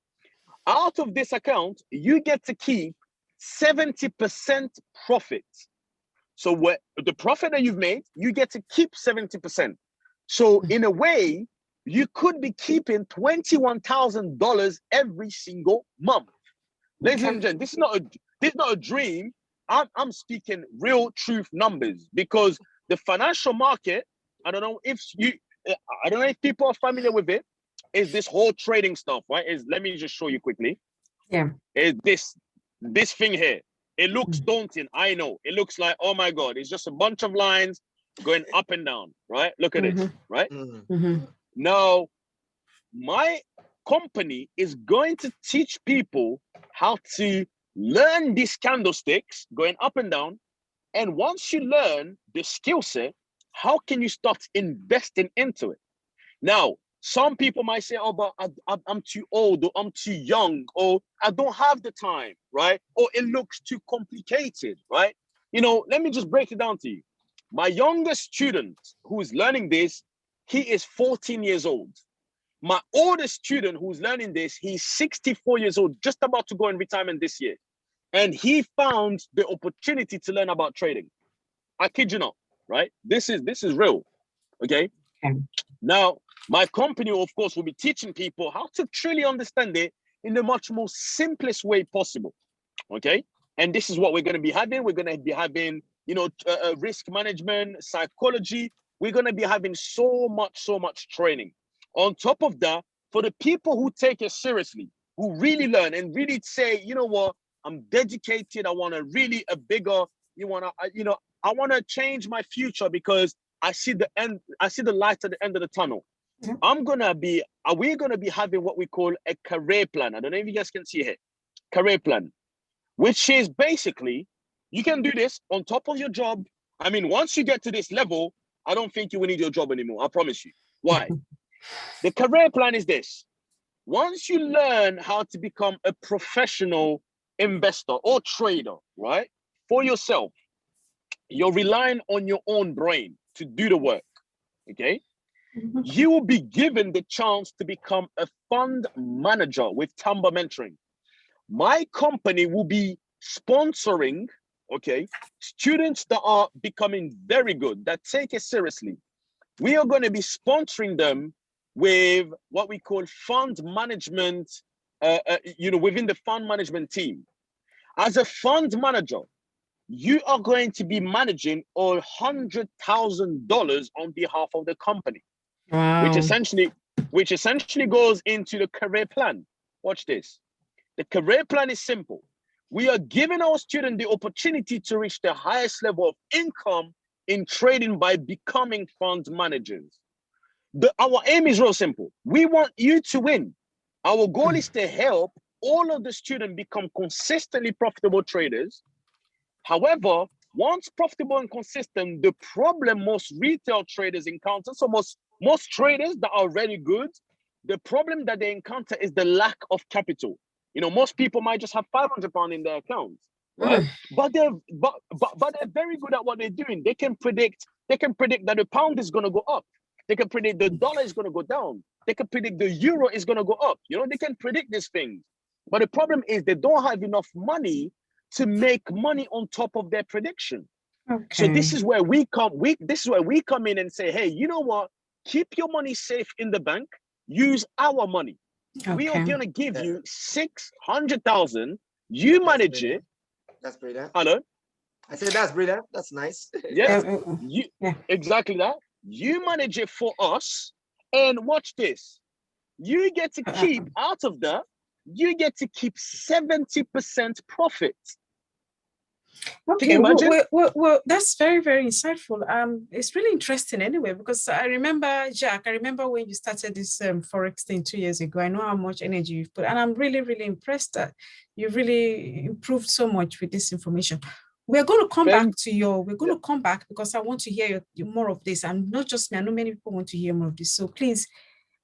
Out of this account, you get to keep 70% profit. So what the profit that you've made, you get to keep 70%. So in a way, you could be keeping $21,000 every single month. Ladies and gentlemen, this is not a dream. I'm speaking real truth numbers because the financial market, I don't know if people are familiar with it, is this whole trading stuff, right? Let me just show you quickly. Yeah. Is this thing here. It looks daunting. I know. It looks like, oh my God, it's just a bunch of lines going up and down, right? Look at it, right? Now, my company is going to teach people how to learn these candlesticks going up and down. And once you learn the skill set, how can you start investing into it? Now, some people might say, oh, but I'm too old, or I'm too young, or I don't have the time, right? Or it looks too complicated, right? You know, let me just break it down to you. My youngest student who is learning this, he is 14 years old. My oldest student who's learning this, he's 64 years old, just about to go in retirement this year. And he found the opportunity to learn about trading. I kid you not, right? This is real, okay? Now, my company, of course, will be teaching people how to truly understand it in the much more simplest way possible, okay? And this is what we're going to be having. We're going to be having, you know, risk management, psychology. We're going to be having so much training. On top of that, for the people who take it seriously, who really learn and really say, you know what, I'm dedicated. I want to really a bigger, I want to change my future because I see the end. I see the light at the end of the tunnel. We're going to be having what we call a career plan. I don't know if you guys can see here. Career plan, which is basically, you can do this on top of your job. I mean, once you get to this level, I don't think you will need your job anymore. I promise you. Why? The career plan is this. Once you learn how to become a professional investor or trader, right, for yourself, you're relying on your own brain to do the work, okay? You will be given the chance to become a fund manager with Tamba Mentoring. My company will be sponsoring, okay, students that are becoming very good, that take it seriously. We are going to be sponsoring them with what we call fund management, within the fund management team. As a fund manager, you are going to be managing $100,000 on behalf of the company, which essentially goes into the career plan. Watch this. The career plan is simple. We are giving our student the opportunity to reach the highest level of income in trading by becoming fund managers. Our aim is real simple. We want you to win. Our goal is to help all of the students become consistently profitable traders. However, once profitable and consistent, the problem most retail traders encounter, so most traders that are really good, the problem that they encounter is the lack of capital. You know, most people might just have £500 in their accounts, right? But they're very good at what they're doing. They can predict that the pound is going to go up. They can predict the dollar is going to go down. They can predict the euro is going to go up. You know, they can predict these things. But the problem is they don't have enough money to make money on top of their prediction. So this is where we come. This is where we come in and say, hey, you know what? Keep your money safe in the bank. Use our money. We are going to give you 600,000. You manage it. That's brilliant. Hello. I said that's brilliant. That's nice. Yes. Exactly that. You manage it for us, and watch this. You get to keep out of that. You get to keep 70% profit. Okay, well, that's very, very insightful. It's really interesting anyway, because I remember, Jacques, when you started this Forex thing 2 years ago. I know how much energy you've put, and I'm really, really impressed that you've really improved so much with this information. We're going to come back because I want to hear more of this, and not just me. I know many people want to hear more of this. So please,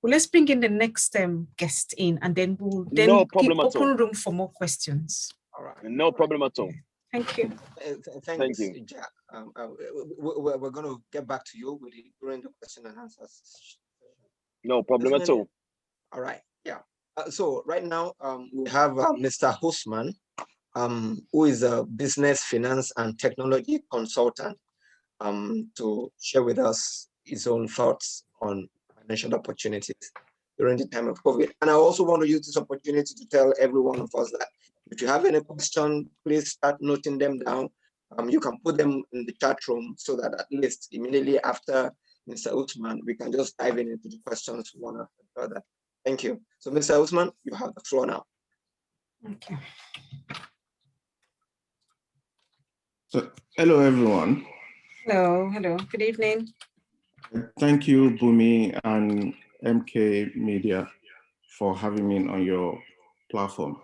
let's bring in the next guest in, and then we'll keep open room for more questions. All right. No problem at all. Thank you. Thank you, Jack. We're going to get back to you during the question and answers. No problem at all. All right. Yeah. So right now we have Mr. Usman, who is a business, finance, and technology consultant, to share with us his own thoughts on financial opportunities during the time of COVID. And I also want to use this opportunity to tell every one of us that if you have any question, please start noting them down. You can put them in the chat room so that at least immediately after Mr. Usman, we can just dive into the questions one after the other. Thank you. So Mr. Usman, you have the floor now. Okay. So, hello everyone. Hello, good evening. Thank you, Bumi and MK Media, for having me on your platform.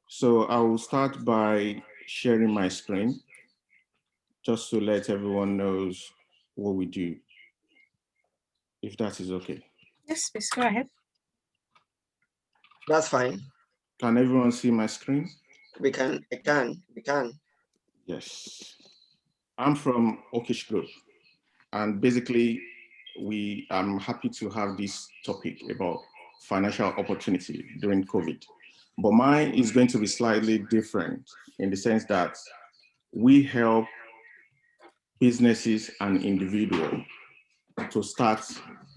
So I will start by sharing my screen, just to let everyone knows what we do, if that is okay. Yes, please go ahead. That's fine. Can everyone see my screen? We can. Yes. I'm from Okish Group, and basically I'm happy to have this topic about financial opportunity during COVID. But mine is going to be slightly different in the sense that we help businesses and individuals to start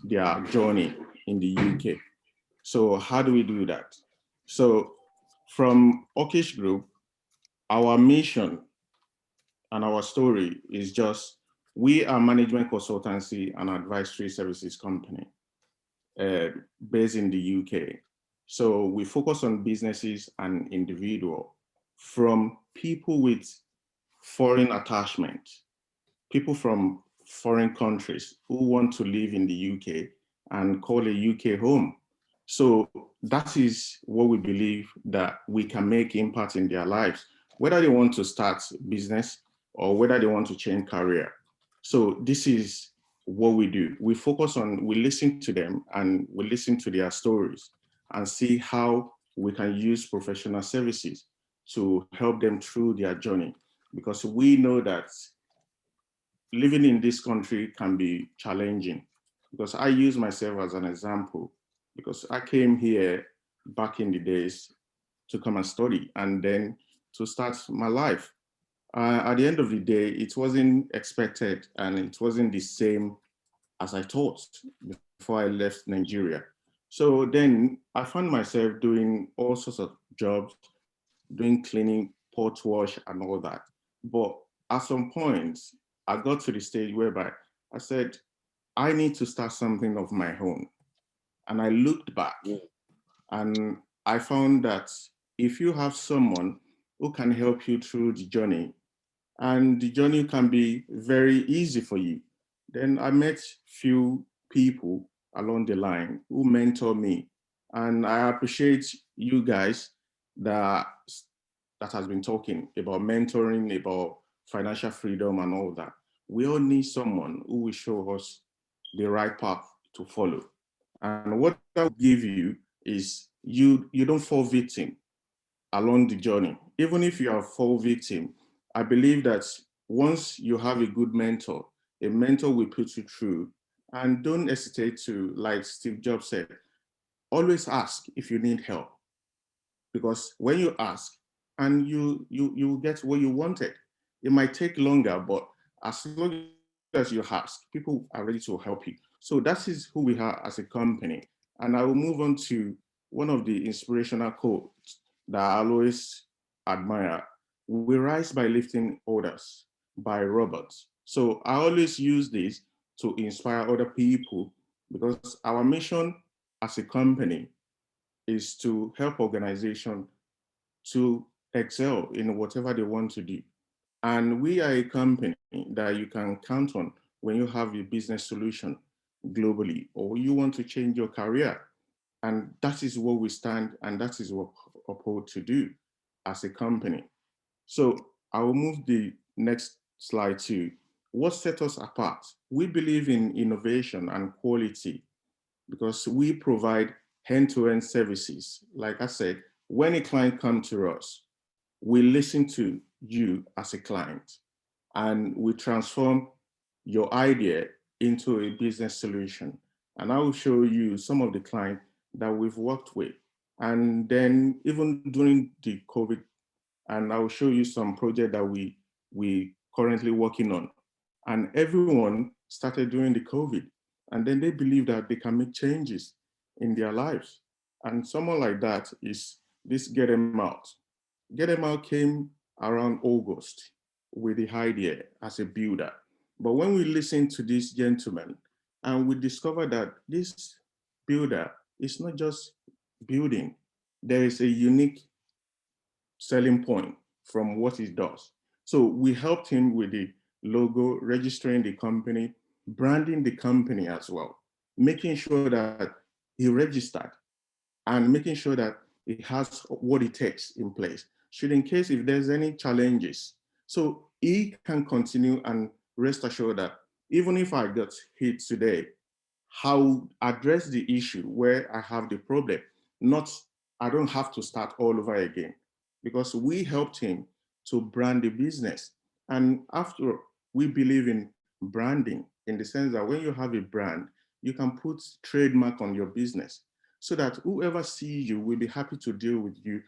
their journey in the UK. So how do we do that? So from Okish Group, our mission and our story is just, we are management consultancy and advisory services company based in the UK. So we focus on businesses and individual, from people with foreign attachment, people from foreign countries who want to live in the UK and call a UK home. So that is what we believe, that we can make impact in their lives, whether they want to start business or whether they want to change career. So this is what we do. We focus on, we listen to them and we listen to their stories and see how we can use professional services to help them through their journey. Because we know that living in this country can be challenging. Because I use myself as an example, because I came here back in the days to come and study and then to start my life. At the end of the day, it wasn't expected and it wasn't the same as I thought before I left Nigeria. So then I found myself doing all sorts of jobs, doing cleaning, pot wash and all that. But at some point, I got to the stage whereby I said, I need to start something of my own. And I looked back and I found that if you have someone who can help you through the journey, and the journey can be very easy for you, then I met few people along the line who mentor me. And I appreciate you guys that has been talking about mentoring, about financial freedom and all that. We all need someone who will show us the right path to follow. And what I will give you is you don't fall victim along the journey. Even if you are fall victim, I believe that once you have a good mentor, a mentor will put you through. And don't hesitate to, like Steve Jobs said, always ask if you need help. Because when you ask and you get what you wanted, it might take longer, but as long as you ask, people are ready to help you. So that is who we are as a company. And I will move on to one of the inspirational quotes that I always admire. We rise by lifting others, by Roberts. So I always use this to inspire other people, because our mission as a company is to help organizations to excel in whatever they want to do. And we are a company that you can count on when you have a business solution globally, or you want to change your career. And that is what we stand, and that is what we uphold to do as a company. So I will move the next slide to what sets us apart. We believe in innovation and quality because we provide end-to-end services. Like I said, when a client comes to us, we listen to you as a client and we transform your idea into a business solution. And I will show you some of the clients that we've worked with. And then even during the COVID, and I will show you some project that we currently working on. And everyone started during the COVID. And then they believe that they can make changes in their lives. And someone like that is this Get Them Out. Get Them Out came around August with the idea as a builder. But when we listened to this gentleman and we discovered that this builder is not just building, there is a unique selling point from what he does. So we helped him with the logo, registering the company, branding the company as well, making sure that he registered and making sure that it has what it takes in place, should in case if there's any challenges. So he can continue and rest assured that even if I got hit today, how address the issue where I have the problem, not I don't have to start all over again, because we helped him to brand the business. And after, we believe in branding in the sense that when you have a brand, you can put trademark on your business so that whoever sees you will be happy to deal with you,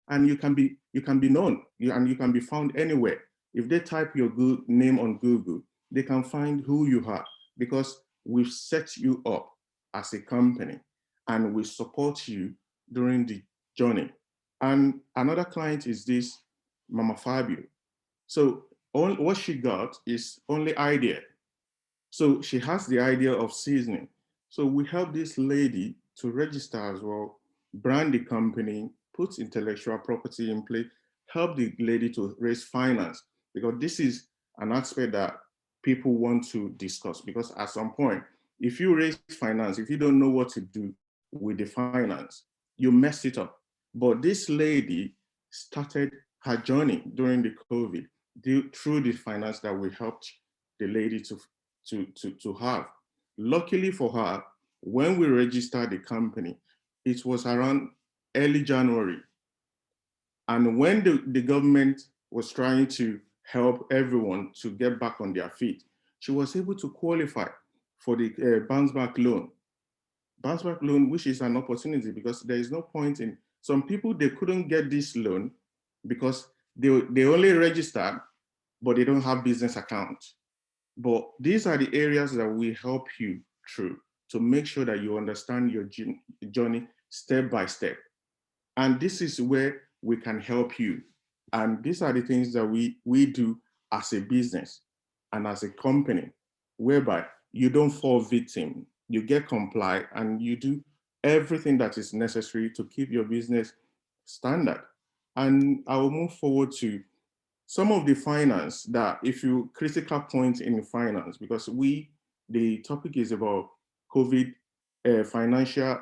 and you can be known, and you can be found anywhere. If they type your name on Google, they can find who you are, because we've set you up as a company and we support you during the journey. And another client is this Mama Fabio. So what she got is only idea. So she has the idea of seasoning. So we help this lady to register as well, brand the company, put intellectual property in place, help the lady to raise finance, because this is an aspect that people want to discuss. Because at some point, if you raise finance, if you don't know what to do with the finance, you mess it up. But this lady started her journey during the COVID through the finance that we helped the lady to have. Luckily for her, when we registered the company, it was around early January. And when the government was trying to help everyone to get back on their feet, she was able to qualify for the bounce back loan. Bounce back loan, which is an opportunity, because there is no point in, some people, they couldn't get this loan because they only registered, but they don't have business accounts. But these are the areas that we help you through to make sure that you understand your journey step by step. And this is where we can help you. And these are the things that we do as a business and as a company, whereby you don't fall victim, you get comply, and you do everything that is necessary to keep your business standard. And I will move forward to some of the finance that, if you critical point in finance, because the topic is about COVID, financial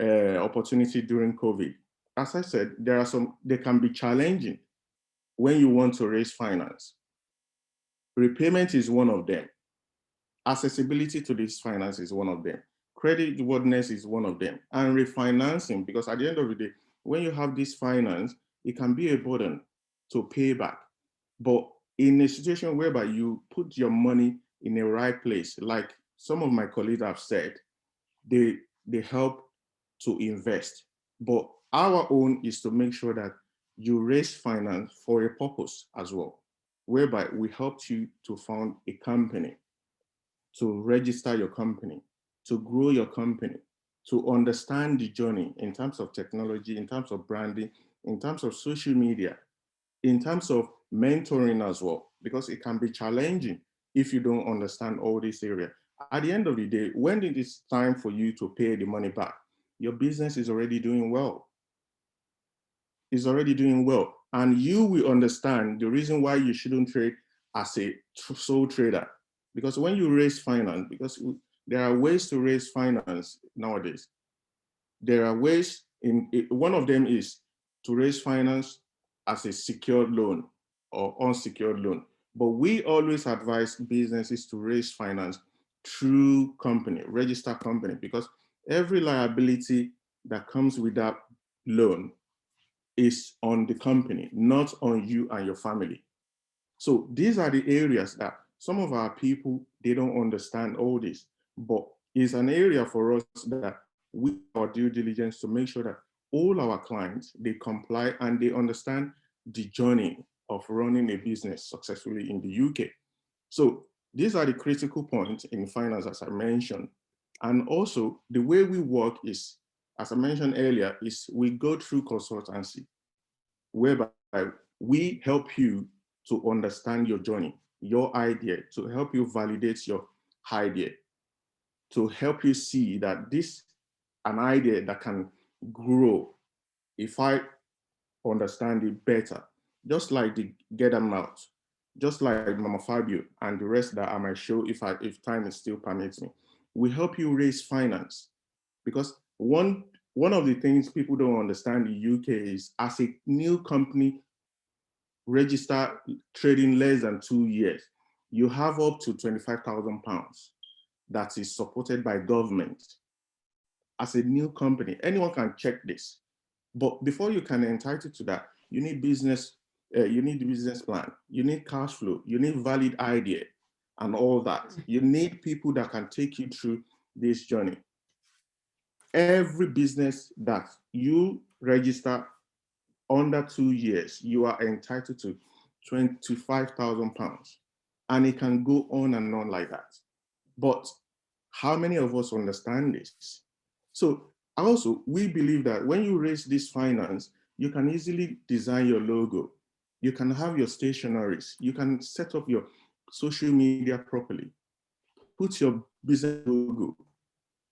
opportunity during COVID. As I said, they can be challenging when you want to raise finance. Repayment is one of them. Accessibility to this finance is one of them. Credit worthiness is one of them. And refinancing, because at the end of the day, when you have this finance, it can be a burden to pay back. But in a situation whereby you put your money in the right place, like some of my colleagues have said, they help to invest. But our own is to make sure that you raise finance for a purpose as well, whereby we helped you to found a company, to register your company, to grow your company, to understand the journey in terms of technology, in terms of branding, in terms of social media, in terms of mentoring as well, because it can be challenging if you don't understand all this area. At the end of the day, when it is time for you to pay the money back, your business is already doing well. Is already doing well. And you will understand the reason why you shouldn't trade as a sole trader. Because when you raise finance, because there are ways to raise finance nowadays. There are ways, one of them is to raise finance as a secured loan or unsecured loan. But we always advise businesses to raise finance through company, registered company, because every liability that comes with that loan is on the company, not on you and your family. So these are the areas that some of our people, they don't understand all this, but it's an area for us that we are due diligence to make sure that all our clients, they comply and they understand the journey of running a business successfully in the UK. So these are the critical points in finance, as I mentioned. And also the way we work is, as I mentioned earlier, is we go through consultancy, whereby we help you to understand your journey, your idea, to help you validate your idea, to help you see that this an idea that can grow if I understand it better. just like the Get Them Out, just like Mama Fabio and the rest that I might show if time is still permits me. We help you raise finance, because one of the things people don't understand in the UK is, as a new company register trading less than 2 years, you have up to £25,000 that is supported by government. As a new company, anyone can check this. But before you can entitle to that, you need business, you need the business plan, you need cash flow, you need valid idea and all that. You need people that can take you through this journey. Every business that you register under 2 years, you are entitled to £25,000. And it can go on and on like that. But how many of us understand this? So also, we believe that when you raise this finance, you can easily design your logo. You can have your stationaries. You can set up your social media properly. Put your business logo.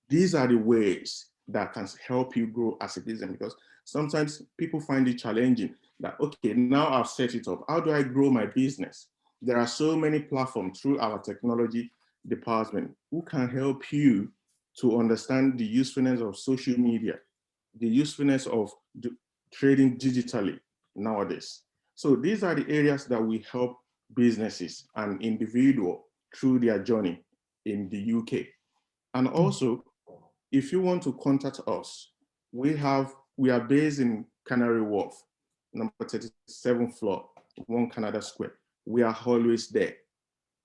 These are the ways that can help you grow as a business, because sometimes people find it challenging that, okay, now I've set it up. How do I grow my business? There are so many platforms through our technology department who can help you to understand the usefulness of social media, the usefulness of trading digitally nowadays. So these are the areas that we help businesses and individuals through their journey in the UK. And also, if you want to contact us, we are based in Canary Wharf, number 37th floor, 1 Canada Square. We are always there.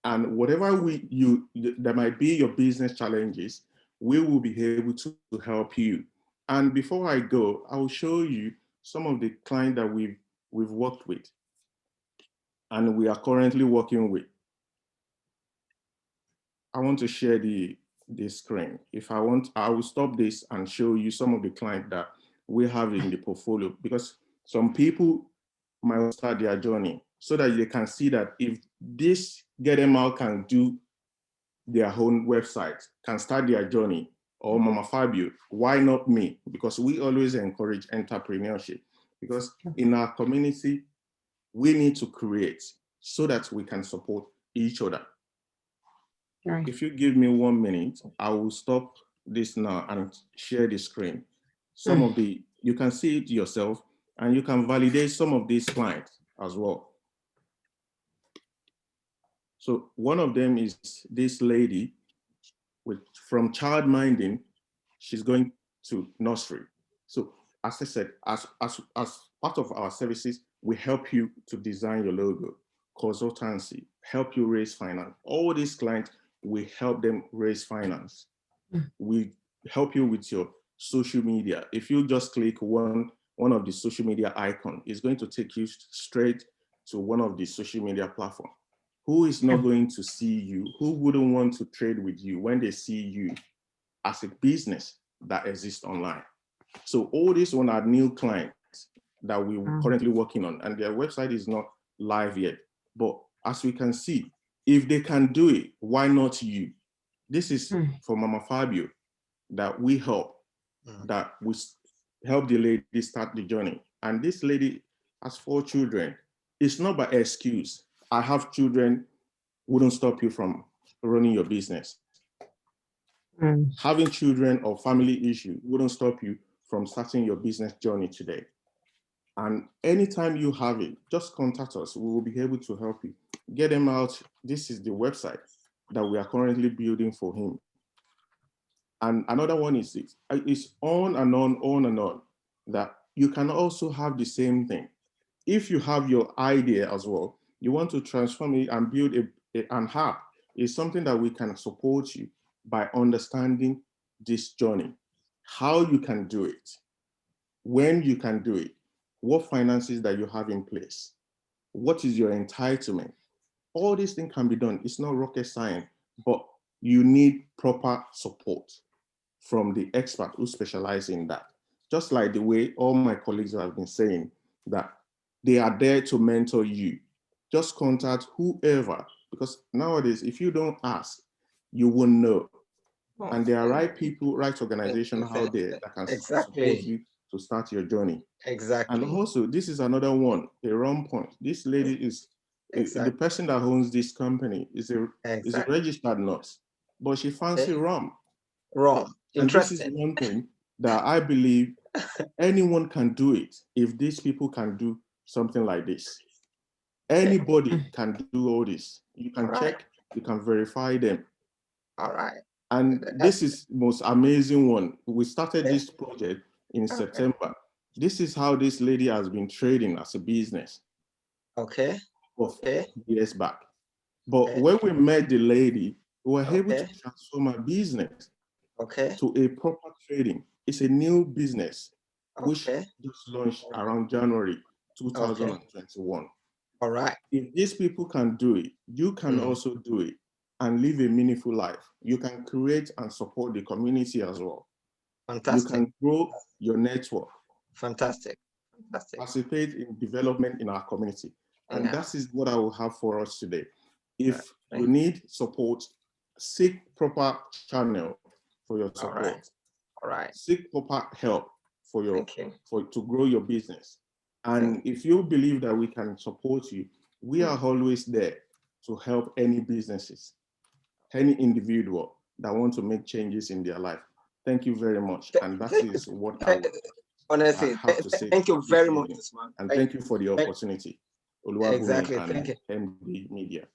And whatever that might be your business challenges, we will be able to help you. And before I go, I will show you some of the clients that we've worked with and we are currently working with. I want to share the screen. If I want, I will stop this and show you some of the clients that we have in the portfolio, because some people might start their journey so that they can see that if this Get Them Out can do their own website, can start their journey, or Mama Fabio, why not me? Because we always encourage entrepreneurship, because in our community, we need to create so that we can support each other. Right. If you give me 1 minute, I will stop this now and share the screen. Some of the, you can see it yourself and you can validate some of these clients as well. So one of them is this lady from child minding, she's going to nursery. So as I said, as part of our services, we help you to design your logo, consultancy, help you raise finance. All these clients, we help them raise finance. We help you with your social media. If you just click one of the social media icon, it's going to take you straight to one of the social media platforms. Who is not going to see you? Who wouldn't want to trade with you when they see you as a business that exists online? So all these one are new clients that we're currently working on, and their website is not live yet. But as we can see, if they can do it, why not you? This is for Mama Fabio that we help, that we help the lady start the journey. And this lady has 4 children. It's not by excuse. I have children wouldn't stop you from running your business. Having children or family issue wouldn't stop you from starting your business journey today. And anytime you have it, just contact us. We will be able to help you. Get them out. This is the website that we are currently building for him. And another one is it's on and on, that you can also have the same thing. If you have your idea as well, you want to transform it and build an app, is something that we can support you by understanding this journey, how you can do it, when you can do it, what finances that you have in place, what is your entitlement. All these things can be done. It's not rocket science, but you need proper support from the expert who specialize in that. Just like the way all my colleagues have been saying, that they are there to mentor you. Just contact whoever, because nowadays, if you don't ask, you won't know. And there are right people, right organizations out there that can support you to start your journey. Exactly. And also, this is another one, a rum point. This lady is, the person that owns this company is a registered nurse, but she fancy rum. Rum. And this is one thing that I believe anyone can do it if these people can do something like this. Anybody can do all this. You can check, you can verify them. All right. And this is the most amazing one. We started this project in September. This is how this lady has been trading as a business. For years back. But when we met the lady, we were able to transform her business to a proper trading. It's a new business, which just launched around January 2021. All right. If these people can do it, you can also do it and live a meaningful life. You can create and support the community as well. Fantastic. You can grow your network. Fantastic. Fantastic. Participate in development in our community. And that is what I will have for us today. If you need support, seek proper channel for your support. All right. Seek proper help for your to grow your business. And if you believe that we can support you, we are always there to help any businesses, any individual that want to make changes in their life. Thank you very much. And that is what I honestly have to say. Thank you very much, Usman. And thank you for the opportunity. Exactly. And thank you. MD Media.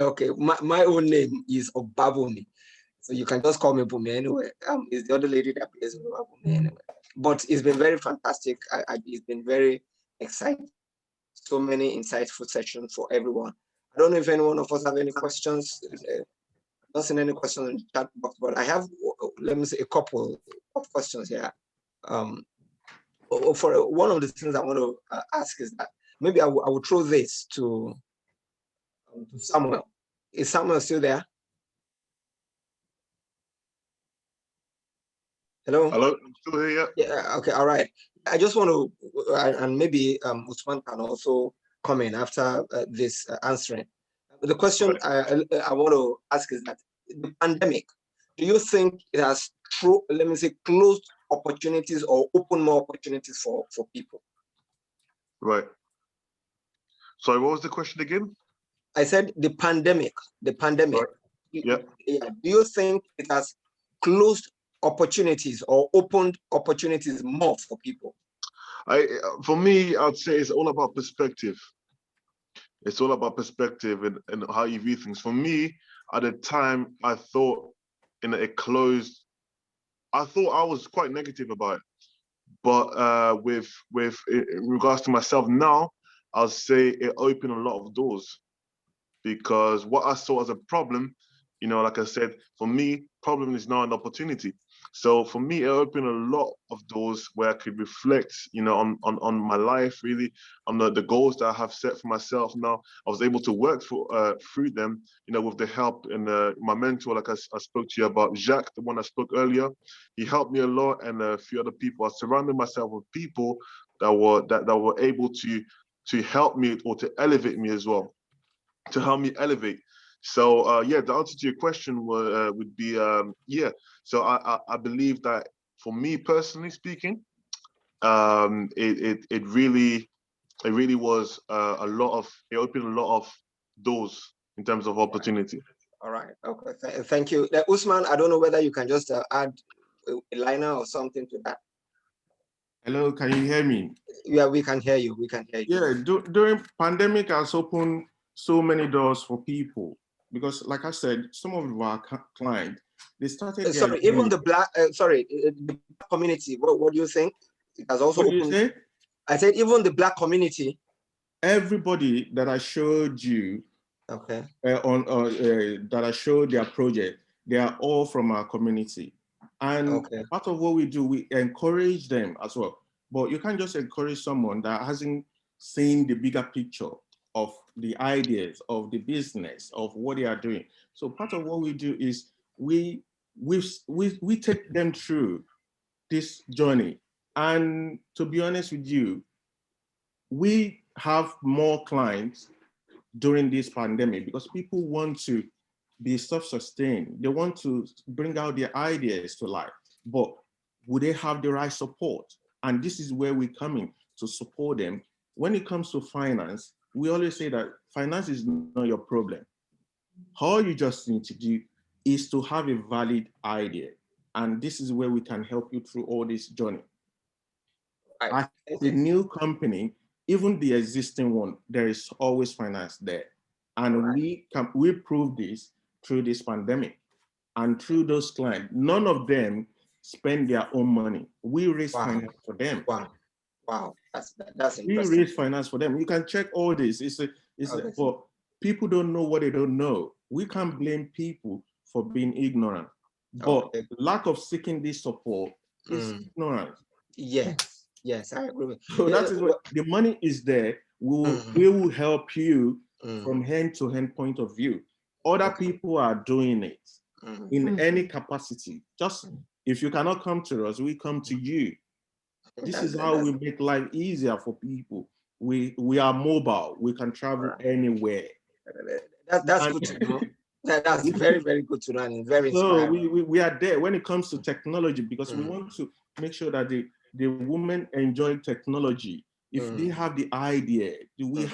Okay, my own name is Obabumi. So you can just call me Bumi anyway. It's the other lady that plays Bumi anyway. But it's been very fantastic. It's been very exciting. So many insightful sessions for everyone. I don't know if any one of us have any questions. Not seen any questions in the chat box, but I have, let me say, a couple of questions here. For one of the things I want to ask is that maybe I will throw this to Samuel. Is Samuel still there? Hello? Hello, I'm still here. Yeah, okay, all right. I just want to, and maybe Usman can also come in after this answering. The question I want to ask is that the pandemic, do you think it has, let me say, closed opportunities or opened more opportunities for people? Right. Sorry, what was the question again? I said the pandemic. Right. Yeah. Do you think it has closed opportunities or opened opportunities more for people? For me, I'd say it's all about perspective. It's all about perspective and how you view things. For me, at the time, I thought I thought I was quite negative about it. But with in regards to myself now, I'll say it opened a lot of doors, because what I saw as a problem, like I said, for me, problem is now an opportunity. So for me, it opened a lot of doors where I could reflect, on my life, really, on the goals that I have set for myself now. I was able to work through them, with the help and my mentor, like I spoke to you about, Jacques, the one I spoke earlier. He helped me a lot, and a few other people. I surrounded myself with people that were able to help me or to elevate me as well, to help me elevate. So yeah, the answer to your question would be yeah. So I believe that for me personally speaking, it really was it opened a lot of doors in terms of opportunity. All right. Okay. Thank you, Usman. I don't know whether you can just add a liner or something to that. Hello, can you hear me? Yeah, we can hear you. We can hear you. Yeah, during pandemic has opened so many doors for people, because like I said, some of our clients, they started. Sorry, even the black, the black community. What do you think? It has also opened. What did you say? I said even the black community. Everybody that I showed you, okay, that I showed their project, they are all from our community. And part of what we do, we encourage them as well. But you can't just encourage someone that hasn't seen the bigger picture of the ideas, of the business, of what they are doing. So part of what we do is we take them through this journey. And to be honest with you, we have more clients during this pandemic because people want to be self-sustained. They want to bring out their ideas to life, but would they have the right support? And this is where we come in to support them. When it comes to finance, we always say that finance is not your problem. All you just need to do is to have a valid idea. And this is where we can help you through all this journey. Right. As a new company, even the existing one, there is always finance there. And we prove this through this pandemic and through those clients. None of them spend their own money. We raise finance for them. Wow, that's We interesting. raise finance for them. You can check all this. But people don't know what they don't know. We can't blame people for being ignorant, but lack of seeking this support is ignorance. Yes, I agree with you. So that is what the money is there. We will help you from hand-to-hand point of view. Other people are doing it in any capacity. Just if you cannot come to us, we come to you. This is how we make life easier for people. We are mobile. We can travel anywhere. That's good to know. That's very, very good to know and very inspiring. So we are there when it comes to technology, because we want to make sure that the women enjoy technology. If they have the idea, we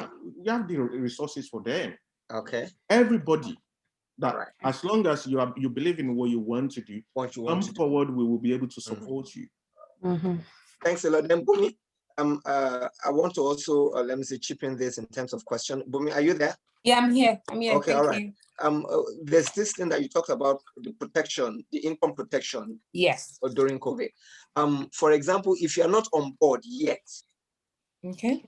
have the resources for them. Okay. Everybody. That as long as you believe in what you want to do, come forward, we will be able to support you. Thanks a lot. Then Bumi, I want to also let me say chip in this in terms of question. Bumi, are you there? Yeah, I'm here. Okay, all right. There's this thing that you talked about, the protection, the income protection. Yes. During COVID. For example, if you're not on board yet. Okay.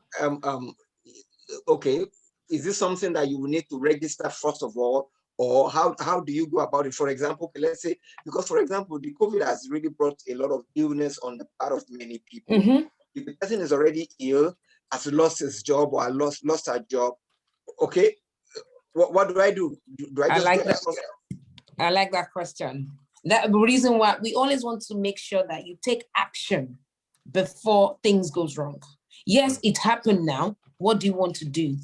Okay. Is this something that you will need to register first of all? Or how do you go about it? For example, let's say, because for example, the COVID has really brought a lot of illness on the part of many people. If the person is already ill, has lost his job or lost her job, okay, what do I do? Do I just like that? I like that question. That's the reason why we always want to make sure that you take action before things goes wrong. Yes, it happened now. What do you want to do?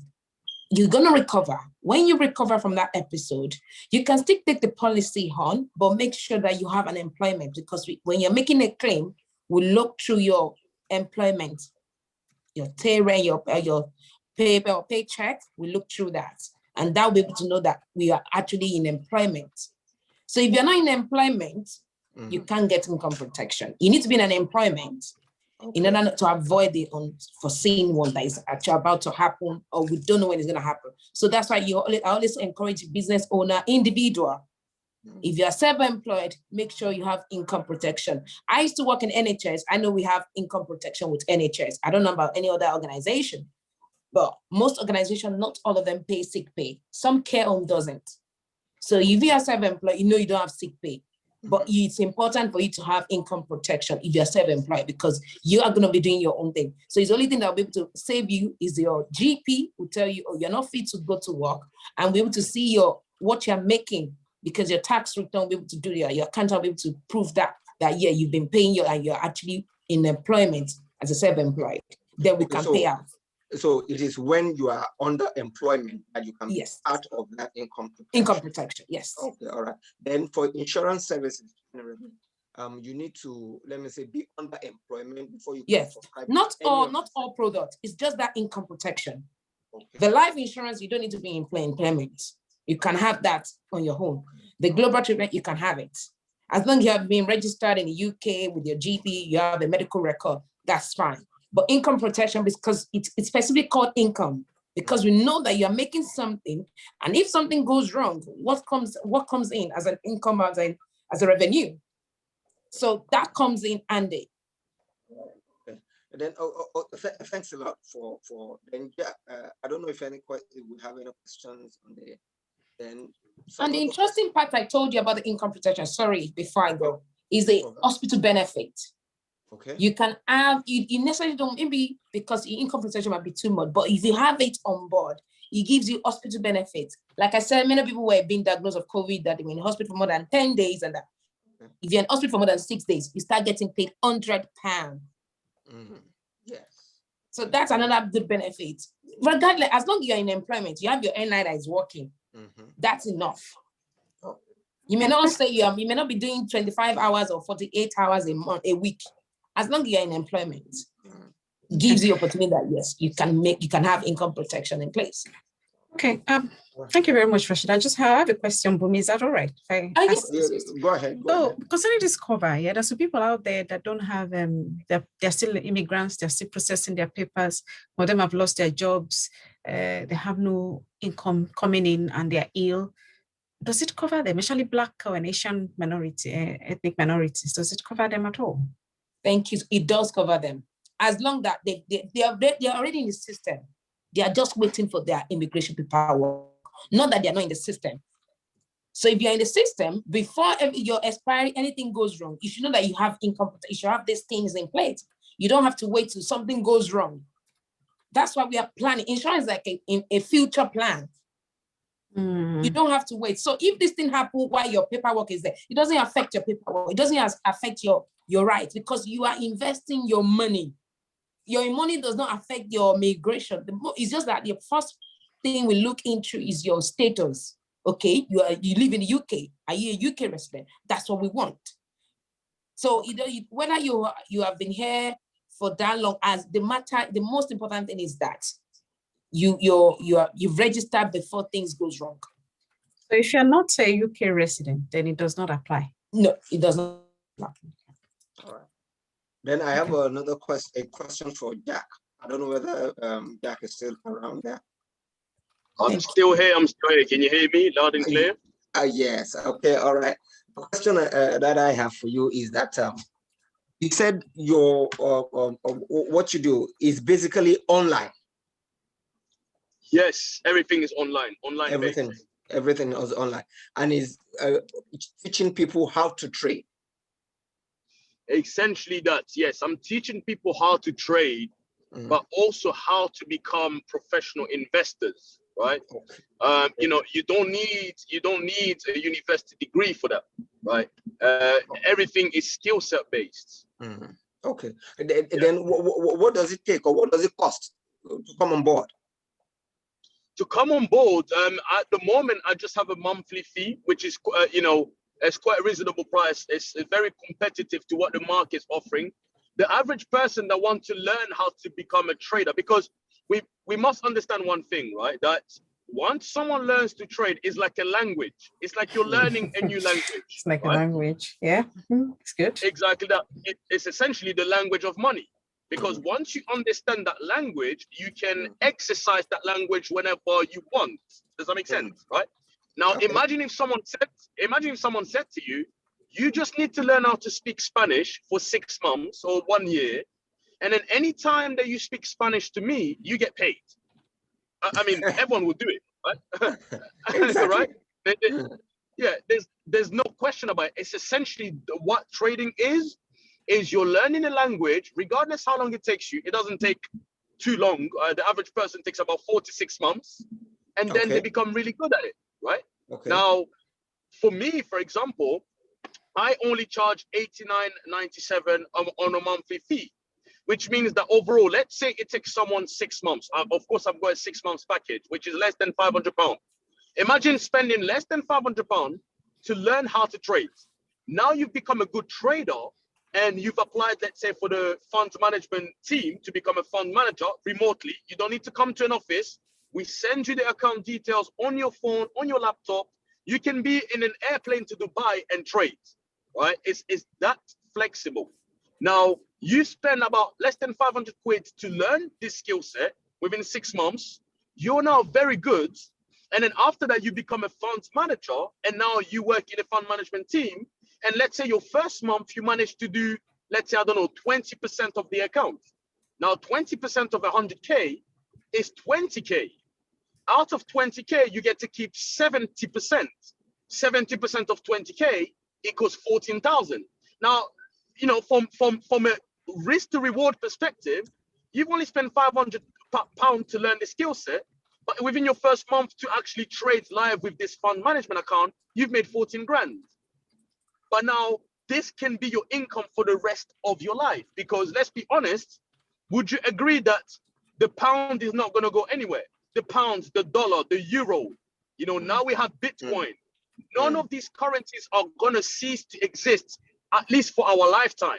You're going to recover. When you recover from that episode, you can still take the policy on, but make sure that you have an employment, because when you're making a claim, we look through your employment, your pay rate, your paper or paycheck, we look through that. And that will be able to know that we are actually in employment. So if you're not in employment, you can't get income protection. You need to be in an employment in order to avoid the unforeseen one that is actually about to happen, or we don't know when it's going to happen. So that's why I always encourage business owner, individual. If you're self-employed, make sure you have income protection. I used to work in NHS. I know we have income protection with NHS. I don't know about any other organization, but most organizations, not all of them pay sick pay. Some care home doesn't. So if you are self-employed, you know you don't have sick pay. But it's important for you to have income protection if you're self-employed, because you are going to be doing your own thing. So it's the only thing that will be able to save you is your GP will tell you, oh, you're not fit to go to work, and be able to see what you're making, because your tax return will be able to do your accountant will be able to prove that yeah, you've been paying and you're actually in employment as a self-employed. Then we can pay out. So it is when you are under employment that you can be part of that income protection. Income protection, yes. Okay, all right. Then for insurance services, you need to, let me say, be under employment before you can subscribe. Not all products. It's just that income protection. Okay. The life insurance, you don't need to be in employment. You can have that on your own. The global treatment, you can have it. As long as you have been registered in the UK with your GP, you have a medical record, that's fine. But income protection, because it's specifically called income, because we know that you're making something, and if something goes wrong, what comes in as an income, as a revenue? So that comes in handy. Okay. And then thanks a lot for then. Yeah, I don't know if we have any questions on the then. And the interesting part I told you about the income protection, sorry, before I go, is the hospital benefit. Okay. You can have, you necessarily don't, maybe because your income protection might be too much, but if you have it on board, it gives you hospital benefits. Like I said, many people were being diagnosed of COVID that they were in hospital for more than 10 days. And that if you're in hospital for more than 6 days, you start getting paid £100. Yes. So that's another good benefit. Regardless, as long as you're in employment, you have your NI that is working. That's enough. You may not say you may not be doing 25 hours or 48 hours a week. As long as you're in employment, gives you opportunity that yes, you can have income protection in place. Okay. Thank you very much, Rashid. I have a question, Bumi. Is that all right? Yes. Go ahead. So, concerning this cover, there's some people out there that don't have they're still immigrants, they're still processing their papers. Some of them have lost their jobs, they have no income coming in, and they're ill. Does it cover them, especially Black or Asian minority, ethnic minorities? Does it cover them at all? Thank you. It does cover them. As long that they're already in the system. They are just waiting for their immigration paperwork. Not that they're not in the system. So if you're in the system, before your expiry, anything goes wrong, you should know that you have income, you should have these things in place. You don't have to wait till something goes wrong. That's why we are planning. Insurance is like a future plan. You don't have to wait. So if this thing happens while your paperwork is there, it doesn't affect your paperwork. It doesn't affect your rights because you are investing your money. Your money does not affect your migration. It's just that the first thing we look into is your status. Okay, you live in the UK. Are you a UK resident? That's what we want. So whether you have been here for that long, as the most important thing is that you've registered before things goes wrong. So if you're not a UK resident, then it does not apply. No, it does not apply. All right. Then I have another question for Jack. I don't know whether Jack is still around there. I'm still here. Can you hear me loud and clear? Yes. Okay. All right. The question that I have for you is that you said your what you do is basically online. Yes, everything is online. Everything is online, and is teaching people how to trade. Essentially, yes. I'm teaching people how to trade, but also how to become professional investors. Right? Okay. You don't need a university degree for that. Right? Everything is skill set based. Okay. Then what does it take, or what does it cost to come on board? To come on board, at the moment, I just have a monthly fee, which is, it's quite a reasonable price. It's very competitive to what the market's offering. The average person that wants to learn how to become a trader, because we must understand one thing, right? That once someone learns to trade, it's like a language. It's like you're learning a new language. It's like right? a language. Yeah, it's good. Exactly that. It's essentially the language of money. Because once you understand that language, you can exercise that language whenever you want. Does that make sense? Right? Now, Okay. imagine if someone said to you, you just need to learn how to speak Spanish for 6 months or 1 year. And then any time that you speak Spanish to me, you get paid. I mean, everyone will do it, right? Exactly. Right? Yeah, there's no question about it. It's essentially what trading is you're learning a language, regardless how long it takes you. It doesn't take too long. The average person takes about 4 to 6 months, and then they become really good at it, right? Okay. Now, for me, for example, I only charge $89.97 on a monthly fee, which means that overall, let's say it takes someone 6 months. Of course, I've got a 6 months package, which is less than £500. Imagine spending less than £500 to learn how to trade. Now you've become a good trader, and you've applied, let's say, for the funds management team to become a fund manager remotely. You don't need to come to an office. We send you the account details on your phone, on your laptop. You can be in an airplane to Dubai and trade, right? It's that flexible. Now, you spend about less than 500 quid to learn this skill set within 6 months. You're now very good. And then after that, you become a funds manager, and now you work in a fund management team. And let's say your first month, you manage to do, let's say, 20% of the account. Now, 20% of 100K is 20K. Out of 20K, you get to keep 70%. 70% of 20K equals 14,000. Now, from a risk to reward perspective, you've only spent £500 to learn the skill set, but within your first month to actually trade live with this fund management account, you've made 14 grand. But now this can be your income for the rest of your life, because let's be honest, would you agree that the pound is not going to go anywhere? The pound, the dollar, the euro, now we have Bitcoin. None of these currencies are going to cease to exist, at least for our lifetime.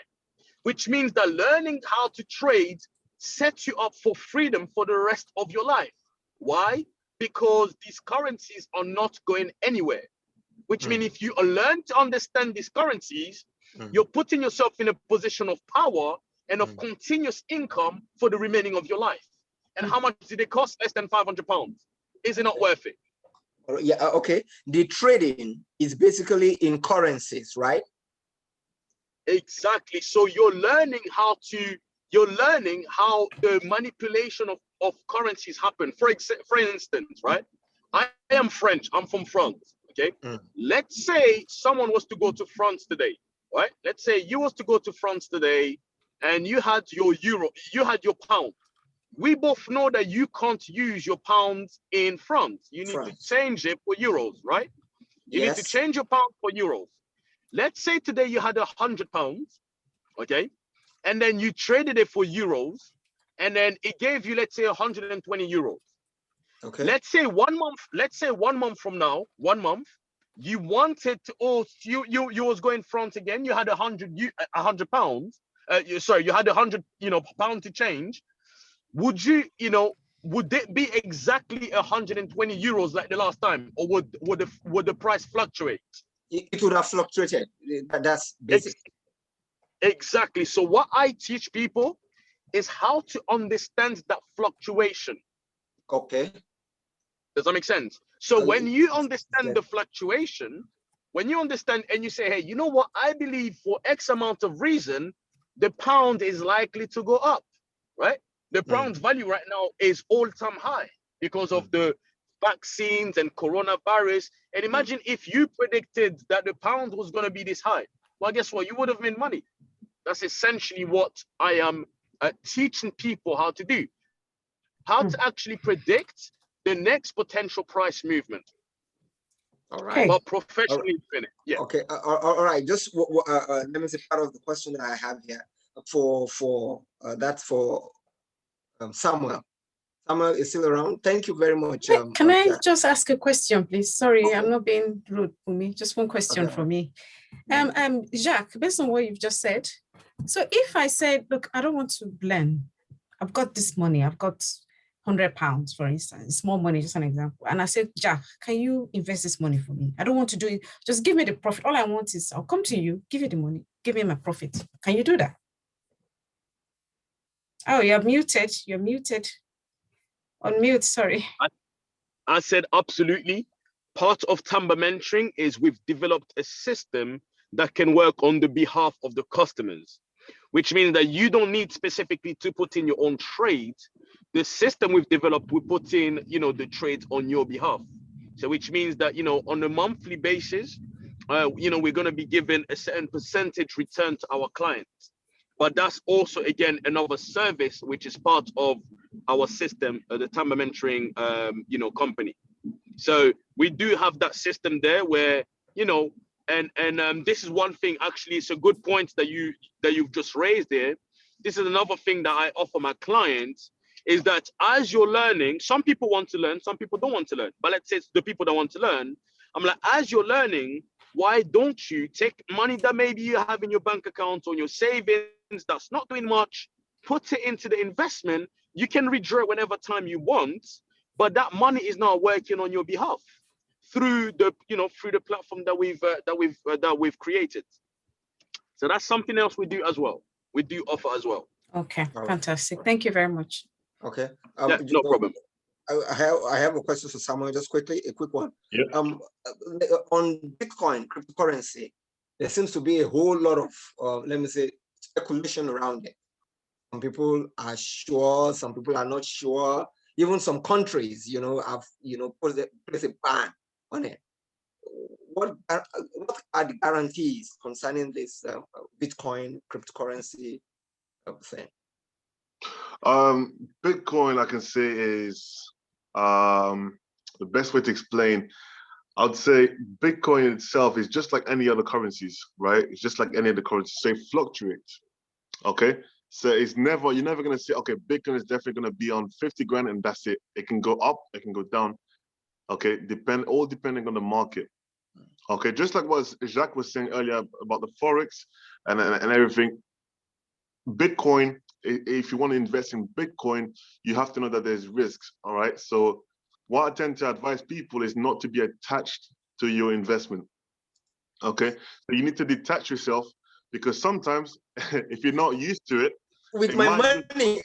which means that learning how to trade sets you up for freedom for the rest of your life. Why? Because these currencies are not going anywhere, which means if you learn to understand these currencies, you're putting yourself in a position of power and of continuous income for the remaining of your life. And how much did it cost? Less than £500. Is it not worth it? Yeah, okay. The trading is basically in currencies, right? Exactly. So you're learning how the manipulation of currencies happen. For instance, right? I am French. I'm from France. Okay. Let's say someone was to go to France today, right? Let's say you was to go to France today and you had your euro, you had your pound. We both know that you can't use your pounds in France. You need to change it for euros, right? You need to change your pound for euros. Let's say today you had £100, okay? And then you traded it for euros, and then it gave you, let's say, 120 euros. Okay. Let's say 1 month from now, 1 month, you wanted to, or you was going France again, you had £100, you had 100, pound to change. Would would it be exactly 120 euros like the last time, or would the price fluctuate? It would have fluctuated. That's basic. Exactly. So what I teach people is how to understand that fluctuation. Okay. Does that make sense? So when you understand the fluctuation, when you understand and you say, hey, you know what? I believe for X amount of reason, the pound is likely to go up, right? The pound's value right now is all-time high because of the vaccines and coronavirus. And imagine if you predicted that the pound was going to be this high. Well, guess what? You would have made money. That's essentially what I am teaching people how to do. How to actually predict the next potential price movement. All right. But professionally finished. Yeah. Okay. All right. Just let me say part of the question that I have here for Samuel. Samuel is still around. Thank you very much. Can I just ask a question, please? Sorry, I'm not being rude for me. Just one question for me. Jacques, based on what you've just said, so if I said, look, I don't want to learn, I've got this money, I've got £100, for instance, small money, just an example. And I said, Jacques, can you invest this money for me? I don't want to do it. Just give me the profit. All I want is I'll come to you, give you the money, give me my profit. Can you do that? Oh, you're muted. You're muted. On mute, sorry. I said absolutely. Part of Tamba mentoring is we've developed a system that can work on the behalf of the customers, which means that you don't need specifically to put in your own trade. The system we've developed, we put in, the trades on your behalf. So which means that, on a monthly basis, we're going to be given a certain percentage return to our clients. But that's also, again, another service, which is part of our system, the Tamba mentoring, company. So we do have that system there where, and this is one thing, actually, it's a good point that you've just raised there. This is another thing that I offer my clients is that as you're learning, some people want to learn, some people don't want to learn. But let's say it's the people that want to learn. I'm like, as you're learning, why don't you take money that maybe you have in your bank account or your savings that's not doing much, put it into the investment. You can withdraw it whenever time you want, but that money is now working on your behalf through the platform that we've created. So that's something else we do as well. We do offer as well. Okay, fantastic. Thank you very much. Okay. Yeah, no problem. I have a question for Samuel, just quickly, a quick one. Yeah. On Bitcoin, cryptocurrency, there seems to be a whole lot of, let me say, speculation around it. Some people are sure, some people are not sure. Even some countries, have, placed a ban on it. What are the guarantees concerning this Bitcoin cryptocurrency thing? Bitcoin, I can say, is the best way to explain. I'd say Bitcoin itself is just like any other currencies, right? It's just like any other currency. So it fluctuates. Okay. So you're never going to say, okay, Bitcoin is definitely going to be on 50 grand and that's it. It can go up, it can go down. Okay. All depending on the market. Okay. Just like what Jacques was saying earlier about the Forex and everything. Bitcoin, if you want to invest in Bitcoin, you have to know that there's risks. All right. So what I tend to advise people is not to be attached to your investment. Okay. So you need to detach yourself, because sometimes if you're not used to it, With it my might money.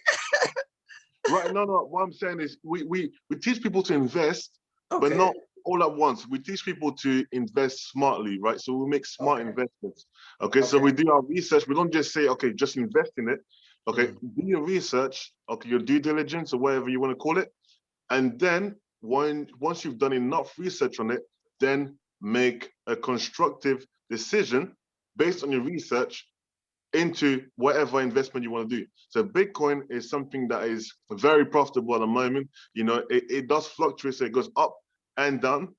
right. No, what I'm saying is we teach people to invest, but Okay. not all at once. We teach people to invest smartly, right? So we make smart Okay. investments. Okay. So we do our research. We don't just say, okay, just invest in it. Okay. Do your research, okay, your due diligence or whatever you want to call it. And then once you've done enough research on it, then make a constructive decision based on your research into whatever investment you want to do. So Bitcoin is something that is very profitable at the moment. You know, it does fluctuate, so it goes up and down.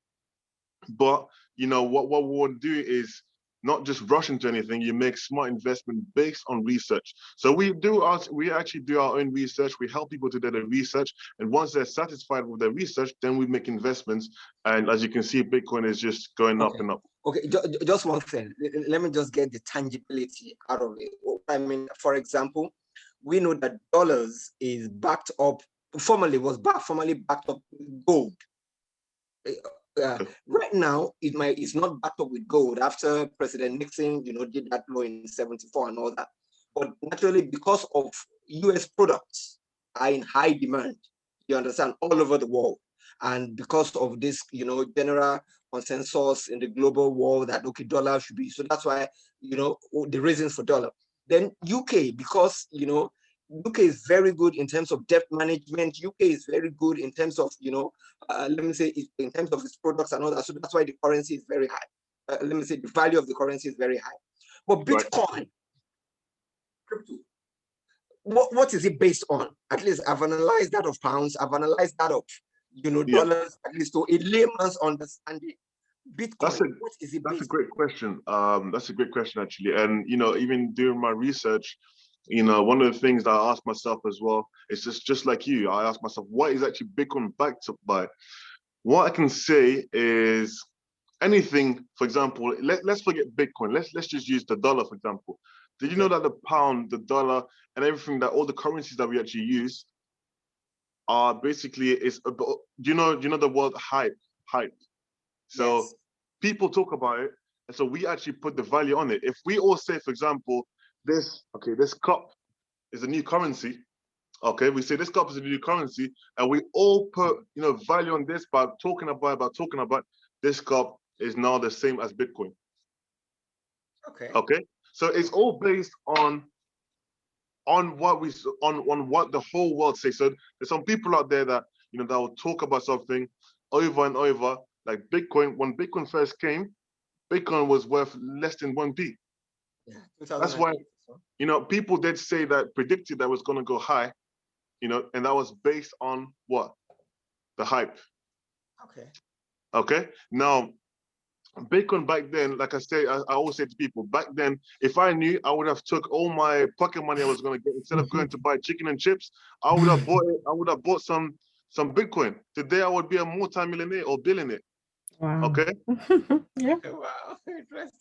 But you know what we want to do is not just rush into anything. You make smart investment based on research. So we actually do our own research. We help people to do their research, and once they're satisfied with their research, then we make investments. And as you can see, Bitcoin is just going up and up. Okay, just one thing. Let me just get the tangibility out of it. I mean, for example, we know that dollars is backed up, formerly backed up with gold. Right now, it's not backed up with gold after President Nixon, did that law in '74 and all that. But naturally, because of US products are in high demand, you understand, all over the world. And because of this, general consensus in the global world that, okay, dollar should be, so that's why, the reasons for dollar. Then UK, because, UK is very good in terms of debt management. UK is very good in terms of, let me say, in terms of its products and all that. So that's why the currency is very high. Let me say the value of the currency is very high. But Bitcoin, crypto, what is it based on? At least I've analyzed that of pounds. I've analyzed that of, dollars, at least to a layman's understanding. Bitcoin, what is it based on? That's a great question. That's a great question, actually. And, even doing my research, one of the things that I ask myself as well, is just like you, I ask myself, what is actually Bitcoin backed up by? What I can say is anything, for example, let's forget Bitcoin. Let's just use the dollar, for example. Did you know that the pound, the dollar, and everything, that all the currencies that we actually use are basically, do you know the word hype? So people talk about it, and so we actually put the value on it. If we all say, for example, this cup is a new currency. Okay, we say this cup is a new currency, and we all put value on this by talking about this cup is now the same as Bitcoin. Okay, so it's all based on what the whole world says. So there's some people out there that that will talk about something over and over, like Bitcoin. When Bitcoin first came, Bitcoin was worth less than 1p. Yeah, that's why people did say that, predicted that was going to go high, and that was based on what? The hype. Okay. Now, Bitcoin back then, like I say, I always say to people, back then, if I knew, I would have took all my pocket money I was going to get, instead of going to buy chicken and chips, I would have bought it. I would have bought some Bitcoin. Today, I would be a multi-millionaire or billionaire. Wow. Okay. Yeah. Wow.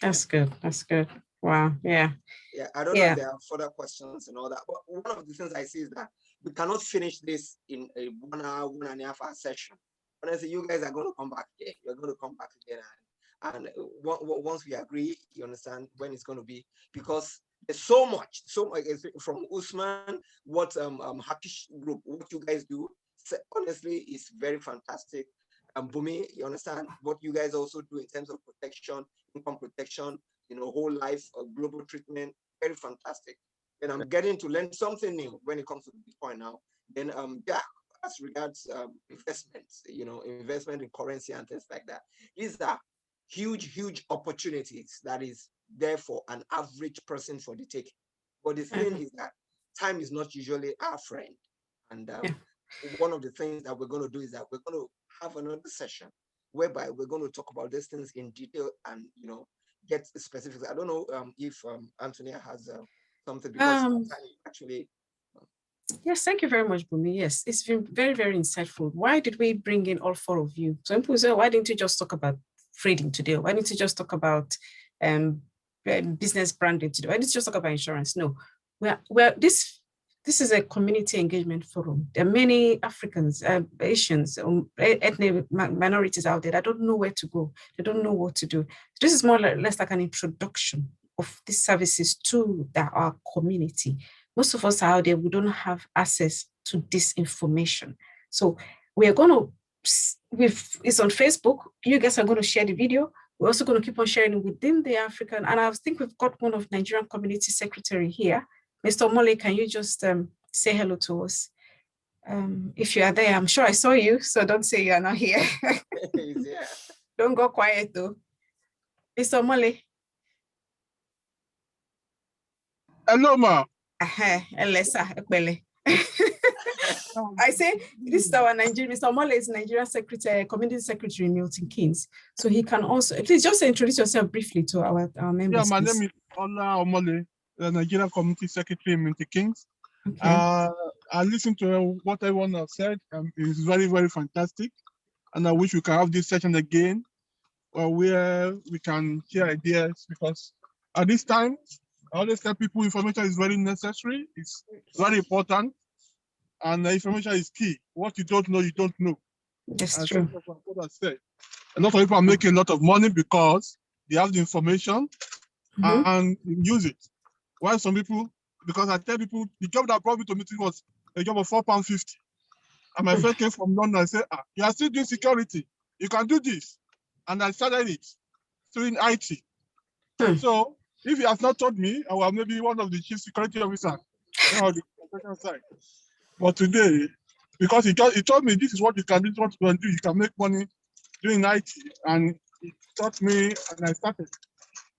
That's good. That's good. Wow. Yeah. Yeah. I don't know if there are further questions and all that. But one of the things I see is that we cannot finish this in a 1 hour, 1.5 hour session. Honestly, you guys are going to come back again. You're going to come back again. And once we agree, you understand when it's going to be, because there's so much from Usman, what Happy Group, what you guys do, honestly, is very fantastic. Bumi, you understand what you guys also do in terms of protection, income protection, whole life, global treatment, very fantastic. And I'm getting to learn something new when it comes to Bitcoin now. Then as regards investments, investment in currency and things like that. These are huge opportunities that is there for an average person for the taking. But the thing is that time is not usually our friend. And one of the things that we're going to do is that we're going to have another session whereby we're going to talk about these things in detail and get specifics. I don't know if Antonia has something, because actually. Yes, thank you very much, Bumi. Yes, it's been very, very insightful. Why did we bring in all four of you? Some people say, why didn't you just talk about trading today? Why didn't you just talk about business branding today? Why didn't you just talk about insurance? No, this is a community engagement forum. There are many Africans, Asians, ethnic minorities out there that don't know where to go. They don't know what to do. This is more or less like an introduction of these services to our community. Most of us out there, we don't have access to this information. So we are going to, it's on Facebook. You guys are going to share the video. We're also going to keep on sharing within the African, and I think we've got one of Nigerian Community Secretary here. Mr. Mole, can you just say hello to us? If you are there, I'm sure I saw you, so don't say you are not here. Yeah. Don't go quiet though. Mr. Mole. Hello, ma. I say this is our Nigerian, Mr. Mole is Nigerian Secretary, Community Secretary in Milton Keynes. So he can also, please just introduce yourself briefly to our members. Yeah, my please. name is Ola Omole, the Nigerian Community Secretary in Milton Keynes. Okay. I listened to what everyone has said. It's very, very fantastic. And I wish we can have this session again where we can share ideas, because at this time, I always tell people information is very necessary. It's very important. And the information is key. What you don't know, you don't know. That's and true. What I said. A lot of people are making a lot of money because they have the information and use it. While some people, because I tell people, the job that brought me to meeting was a job of £4.50. And my friend came from London and said, you are still doing security. You can do this. And I started it doing IT. So if he has not told me, I will maybe one of the chief security officers on the construction side. But today, because he told me this is what you can do, this is what you can do, you can make money doing IT. And he taught me, and I started.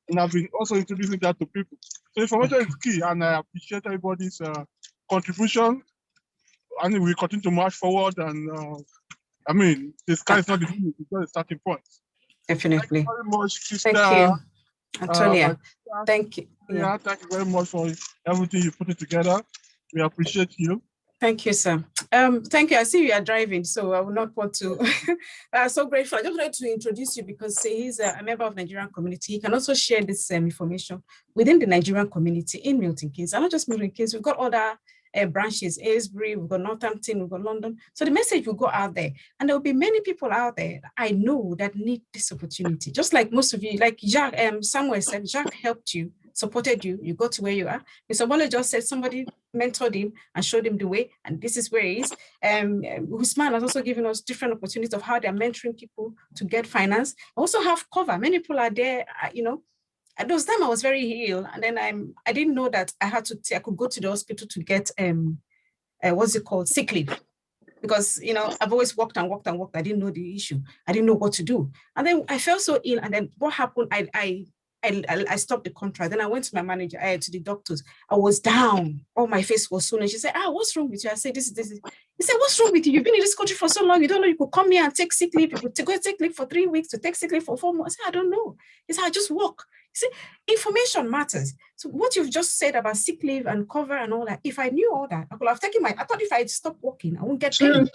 And I've been also introducing that to people. So information is key, and I appreciate everybody's contribution. And we continue to march forward. And I mean, the sky is not the limit, it's just a starting point. Definitely. Thank you very much, sister. Thank you, Antonia. Thank you. Yeah, thank you very much for everything you put it together. We appreciate you. Thank you, sir. Thank you. I see you are driving, so I will not want to. I'm so grateful. I just wanted to introduce you because he's a member of Nigerian community. He can also share this information within the Nigerian community in Milton Keynes. And not just Milton Keynes, we've got other branches, Aylesbury, we've got Northampton, we've got London. So the message will go out there. And there will be many people out there that I know that need this opportunity. Just like most of you, like Jacques, Samuel said, Jacques helped you, supported you, you got to where you are. Mr. Wale just said somebody mentored him and showed him the way, and this is where he is. Usman has also given us different opportunities of how they're mentoring people to get finance. I also have cover. Many people are there, you know. At those times I was very ill, and then I didn't know that I could go to the hospital to get what's it called, sick leave, because you know I've always walked and walked and walked. I didn't know the issue. I didn't know what to do, and then I felt so ill. And then what happened? I stopped the contract. Then I went to my manager, to the doctors. I was down. Oh, my face was swollen. She said, what's wrong with you? I said, this. He said, what's wrong with you? You've been in this country for so long. You don't know you could come here and take sick leave. You could go take leave for 3 weeks, to take sick leave for 4 months. I said, I don't know. He said, I just walk. See, information matters. So what you've just said about sick leave and cover and all that, if I knew all that, I could have taken I thought if I stopped working, I won't get paid.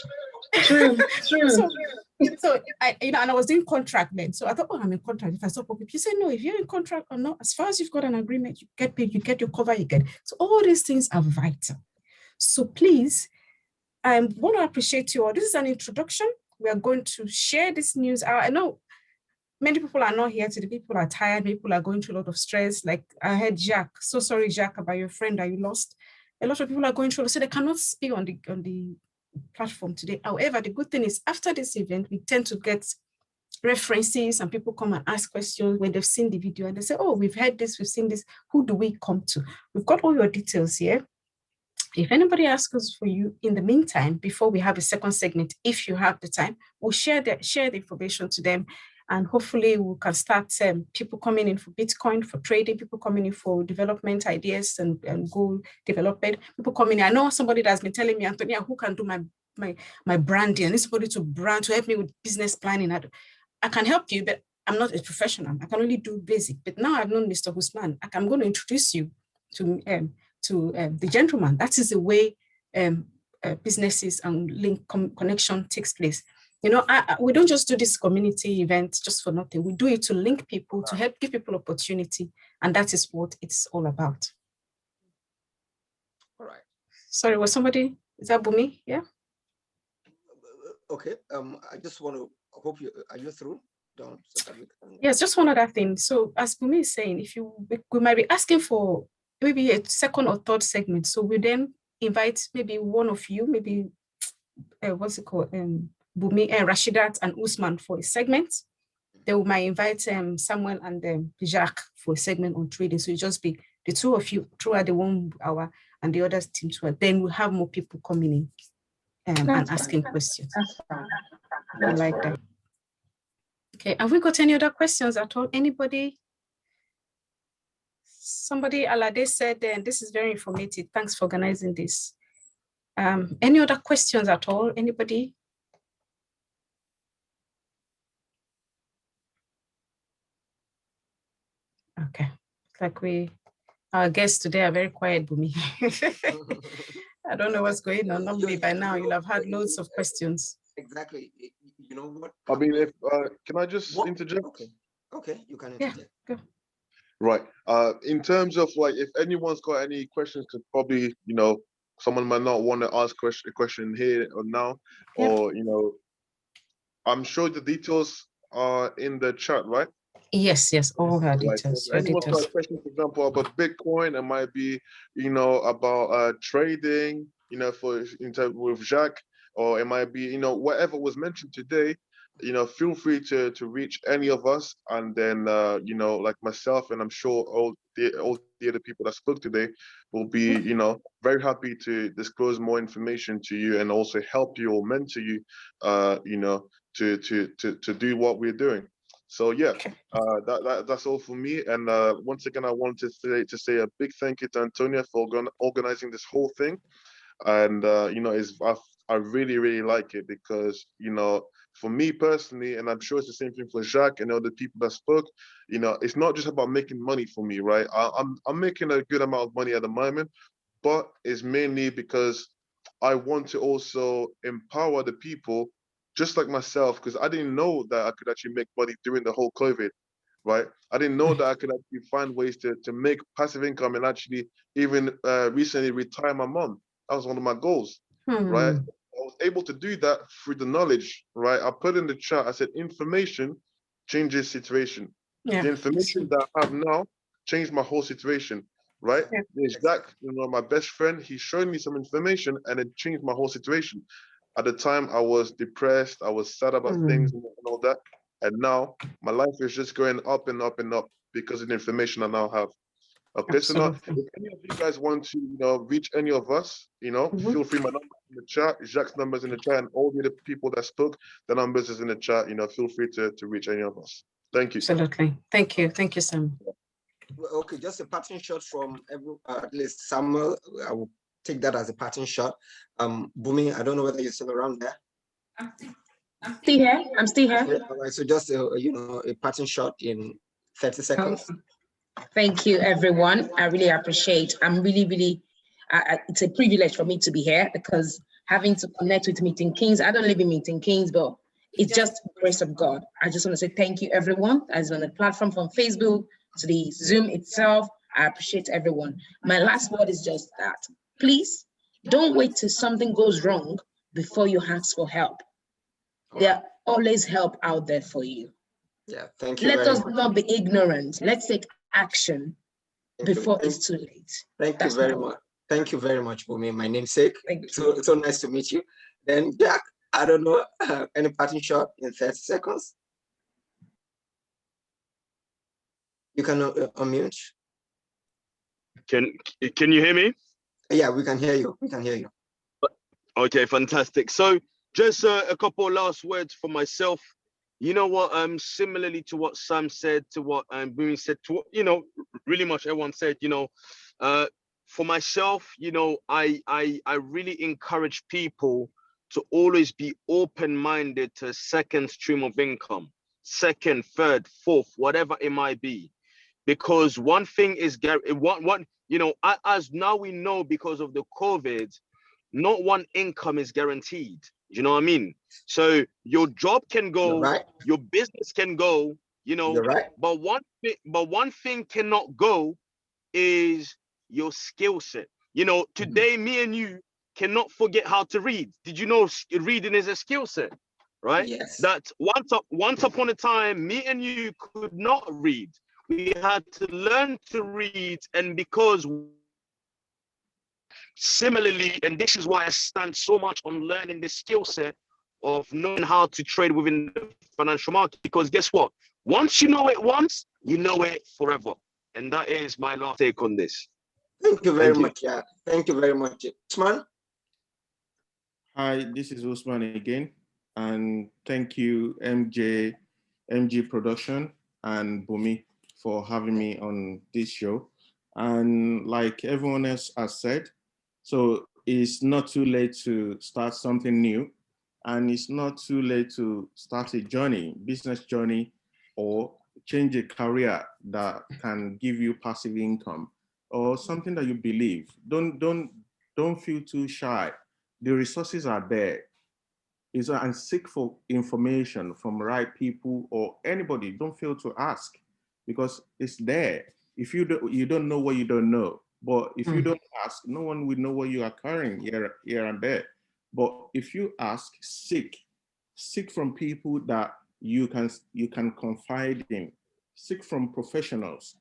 So I, and I was doing contract then. So I thought, I'm in contract. If I stop working, you say no. If you're in contract or not, as far as you've got an agreement, you get paid. You get your cover. You get. So all these things are vital. So please, I want to appreciate you all. This is an introduction. We are going to share this news. I know many people are not here today. People are tired. People are going through a lot of stress. Like I heard Jacques. So sorry, Jacques, about your friend that you lost. A lot of people are going through. So they cannot speak on the platform today. However, the good thing is after this event, we tend to get references and people come and ask questions when they've seen the video and they say, oh, we've heard this, we've seen this. Who do we come to? We've got all your details here. If anybody asks us for you in the meantime, before we have a second segment, if you have the time, we'll share the information to them. And hopefully we can start people coming in for Bitcoin, for trading, people coming in for development ideas and goal development, people coming in. I know somebody that's been telling me, Antonia, who can do my branding? I need somebody to help me with business planning. I can help you, but I'm not a professional. I can only do basic. But now I've known Mr. Usman. I'm going to introduce you to the gentleman. That is the way businesses and link connection takes place. You know, we don't just do this community event just for nothing. We do it to link people, to help give people opportunity. And that is what it's all about. Sorry, was somebody, is that Bumi? Yeah. Okay. I just want to hope are you through? Don't. So that we can... Yes, just one other thing. So as Bumi is saying, we might be asking for maybe a second or third segment. So we then invite maybe one of you, maybe what's it called? Bumi and Rashidat and Usman for a segment. Then we might invite Samuel and Jacques for a segment on trading. So it just be the two of you throughout the 1 hour and the other team too. Then we'll have more people coming in and asking questions. That's fine. I like that. Okay, have we got any other questions at all? Anybody? Somebody, Alade said, this is very informative. Thanks for organizing this. Any other questions at all? Anybody? Okay, it's like our guests today are very quiet, Bumi. I don't know what's going on. Normally by now you'll have had loads of questions. Exactly. You know what? I mean, if can I just interject? Okay, you can interject. Yeah, go. Right. In terms of like, if anyone's got any questions, could probably, someone might not want to ask a question here or now, or I'm sure the details are in the chat, right? Yes, all our details. So anyone's got a question, for example, about Bitcoin, it might be, about trading, with Jacques, or it might be, whatever was mentioned today. Feel free to reach any of us, and then like myself, and I'm sure all the other people that spoke today will be very happy to disclose more information to you and also help you or mentor you, to do what we're doing. So yeah, that's all for me. And once again, I wanted to say a big thank you to Antonia for organizing this whole thing. And I really, really like it because for me personally, and I'm sure it's the same thing for Jacques and other people that spoke, it's not just about making money for me, right? I'm making a good amount of money at the moment, but it's mainly because I want to also empower the people just like myself, because I didn't know that I could actually make money during the whole COVID, right? I didn't know that I could actually find ways to make passive income and actually even recently retire my mom. That was one of my goals, right? I was able to do that through the knowledge, right? I put in the chat, I said, information changes situation. Yeah. The information that I have now changed my whole situation, right? Yeah. There's Jacques, my best friend, he showed me some information and it changed my whole situation. At the time, I was depressed, I was sad about things and all that. And now my life is just going up and up and up because of the information I now have. Okay, Absolutely. so now if any of you guys want to, reach any of us, feel free. My number in the chat, Jacques' numbers in the chat, and all the other people that spoke, the numbers is in the chat. Feel free to reach any of us. Thank you. Absolutely. Thank you, Sam. Okay, just a parting shot from at least Samuel. I will take that as a parting shot. Bumi, I don't know whether you're still around there. I'm still here. Okay, all right, so just a parting shot in 30 seconds. Thank you, everyone. I really appreciate. I'm really, it's a privilege for me to be here because having to connect with Meeting Kings. I don't live in Meeting Kings, but it's just the grace of God. I just want to say thank you, everyone. As on the platform from Facebook to the Zoom itself, I appreciate everyone. My last word is just that. Please don't wait till something goes wrong before you ask for help. There are always help out there for you. Yeah, thank you. Let us not be ignorant. Let's take action before it's too late. Thank you very much. Thank you very much, Bumi, my namesake. So nice to meet you. Then Jack, I don't know, any parting shot in 30 seconds? You can unmute. Can you hear me? Yeah, we can hear you. We can hear you. Okay, fantastic. So just a couple of last words for myself. You know what? Similarly to what Sam said, to what Boone said, to what, really much everyone said. For myself, I really encourage people to always be open-minded to a second stream of income, second, third, fourth, whatever it might be, because one thing is as now we know because of the COVID, not one income is guaranteed. You know what I mean? So your job can go, right. Your business can go, right. But one thing cannot go is your skill set. You know, today, me and you cannot forget how to read. Did you know reading is a skill set, right? Yes. That once upon a time, me and you could not read. We had to learn to read, and because similarly, and this is why I stand so much on learning this skill set of knowing how to trade within the financial market, because guess what? Once you know it once, you know it forever. And that is my last take on this. Thank you very much. Yeah, thank you very much, Usman. Hi, this is Usman again, and thank you, MG Production and Bumi, for having me on this show. And like everyone else has said, so it's not too late to start something new, and it's not too late to start a journey, business journey, or change a career that can give you passive income or something that you believe. Don't feel too shy. The resources are there. And seek for information from right people or anybody. Don't feel to ask, because it's there. If you don't know what you don't know, but if you don't ask, no one will know what you are carrying here and there. But if you ask, seek from people that you can confide in. Seek from professionals.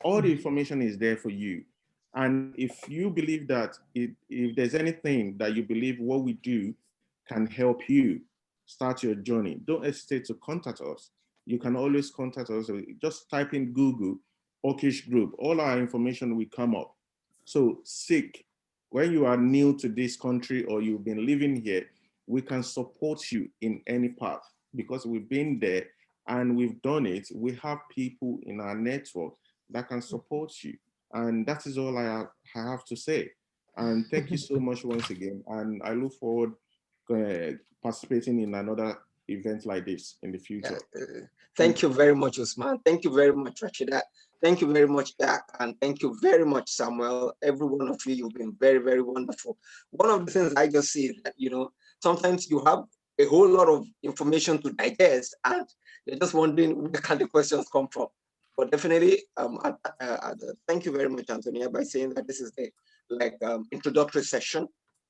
All the information is there for you. And if you believe that if there's anything that you believe what we do can help you start your journey, don't hesitate to contact us. You can always contact us. Just type in Google, Orkish Group. All our information will come up. So seek. When you are new to this country or you've been living here, we can support you in any path because we've been there and we've done it. We have people in our network that can support you. And that is all I have to say. And thank you so much once again. And I look forward participating in another event like this in the future. Thank you very much, Usman. Thank you very much, Rashida. Thank you very much, Jack. And thank you very much, Samuel. Every one of you, you've been very, very wonderful. One of the things I just see is that, sometimes you have a whole lot of information to digest and you're just wondering where can the questions come from. But definitely, thank you very much, Antonia, by saying that this is the introductory session,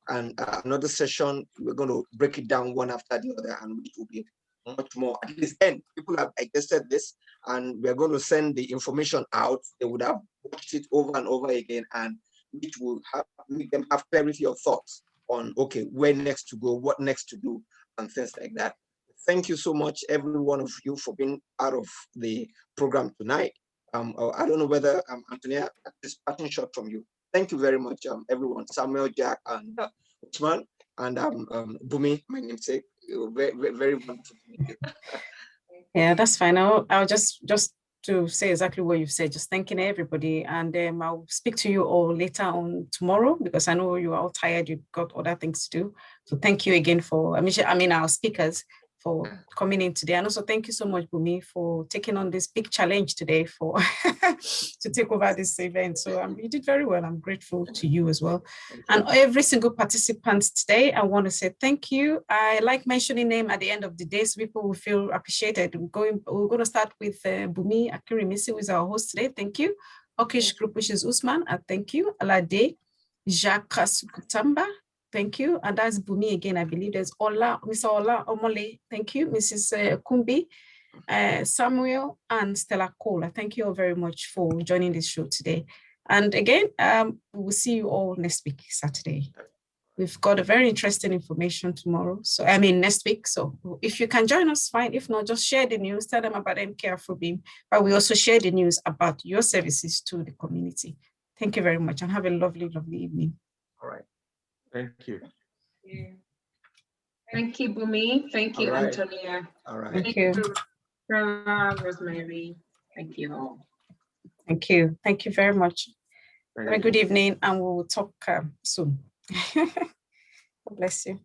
and another session we're going to break it down one after the other, and which will be much more. At least then people have digested this, and we're going to send the information out. They would have watched it over and over again, and which will make them have clarity of thoughts on where next to go, what next to do, and things like that. Thank you so much, every one of you, for being part of the program tonight. I don't know whether, Antonia, this parting shot from you. Thank you very much, everyone. Samuel, Jack, and Usman, and Bumi, my namesake. Very, very, very wonderful to meet you. Yeah, that's fine. I'll just to say exactly what you've said, just thanking everybody. And I'll speak to you all later on tomorrow, because I know you are all tired, you've got other things to do. So thank you again for, our speakers for coming in today. And also thank you so much, Bumi, for taking on this big challenge today for to take over this event. So you did very well. I'm grateful to you as well. And every single participant today, I want to say thank you. I like mentioning name at the end of the day so people will feel appreciated. We're going to start with Bumi Akirimisi, who is our host today. Thank you. Orkish Group, which is Usman. Thank you. Alade, Jacques Sukutamba. Thank you. And that's Bumi again, I believe. There's Mr. Ola Omole. Thank you. Mrs. Kumbi, Samuel, and Stella Cole. Thank you all very much for joining this show today. And again, we will see you all next week, Saturday. We've got a very interesting information tomorrow. So, next week. So if you can join us, fine. If not, just share the news. Tell them about MK Afrobeam. But we also share the news about your services to the community. Thank you very much and have a lovely, lovely evening. All right. Thank you. Yeah. Thank you, Bumi. Thank you, Antonia. All right. Thank you. Rosemary. Thank you all. Thank you. Thank you very much. Have a good evening, and we'll talk soon. God bless you.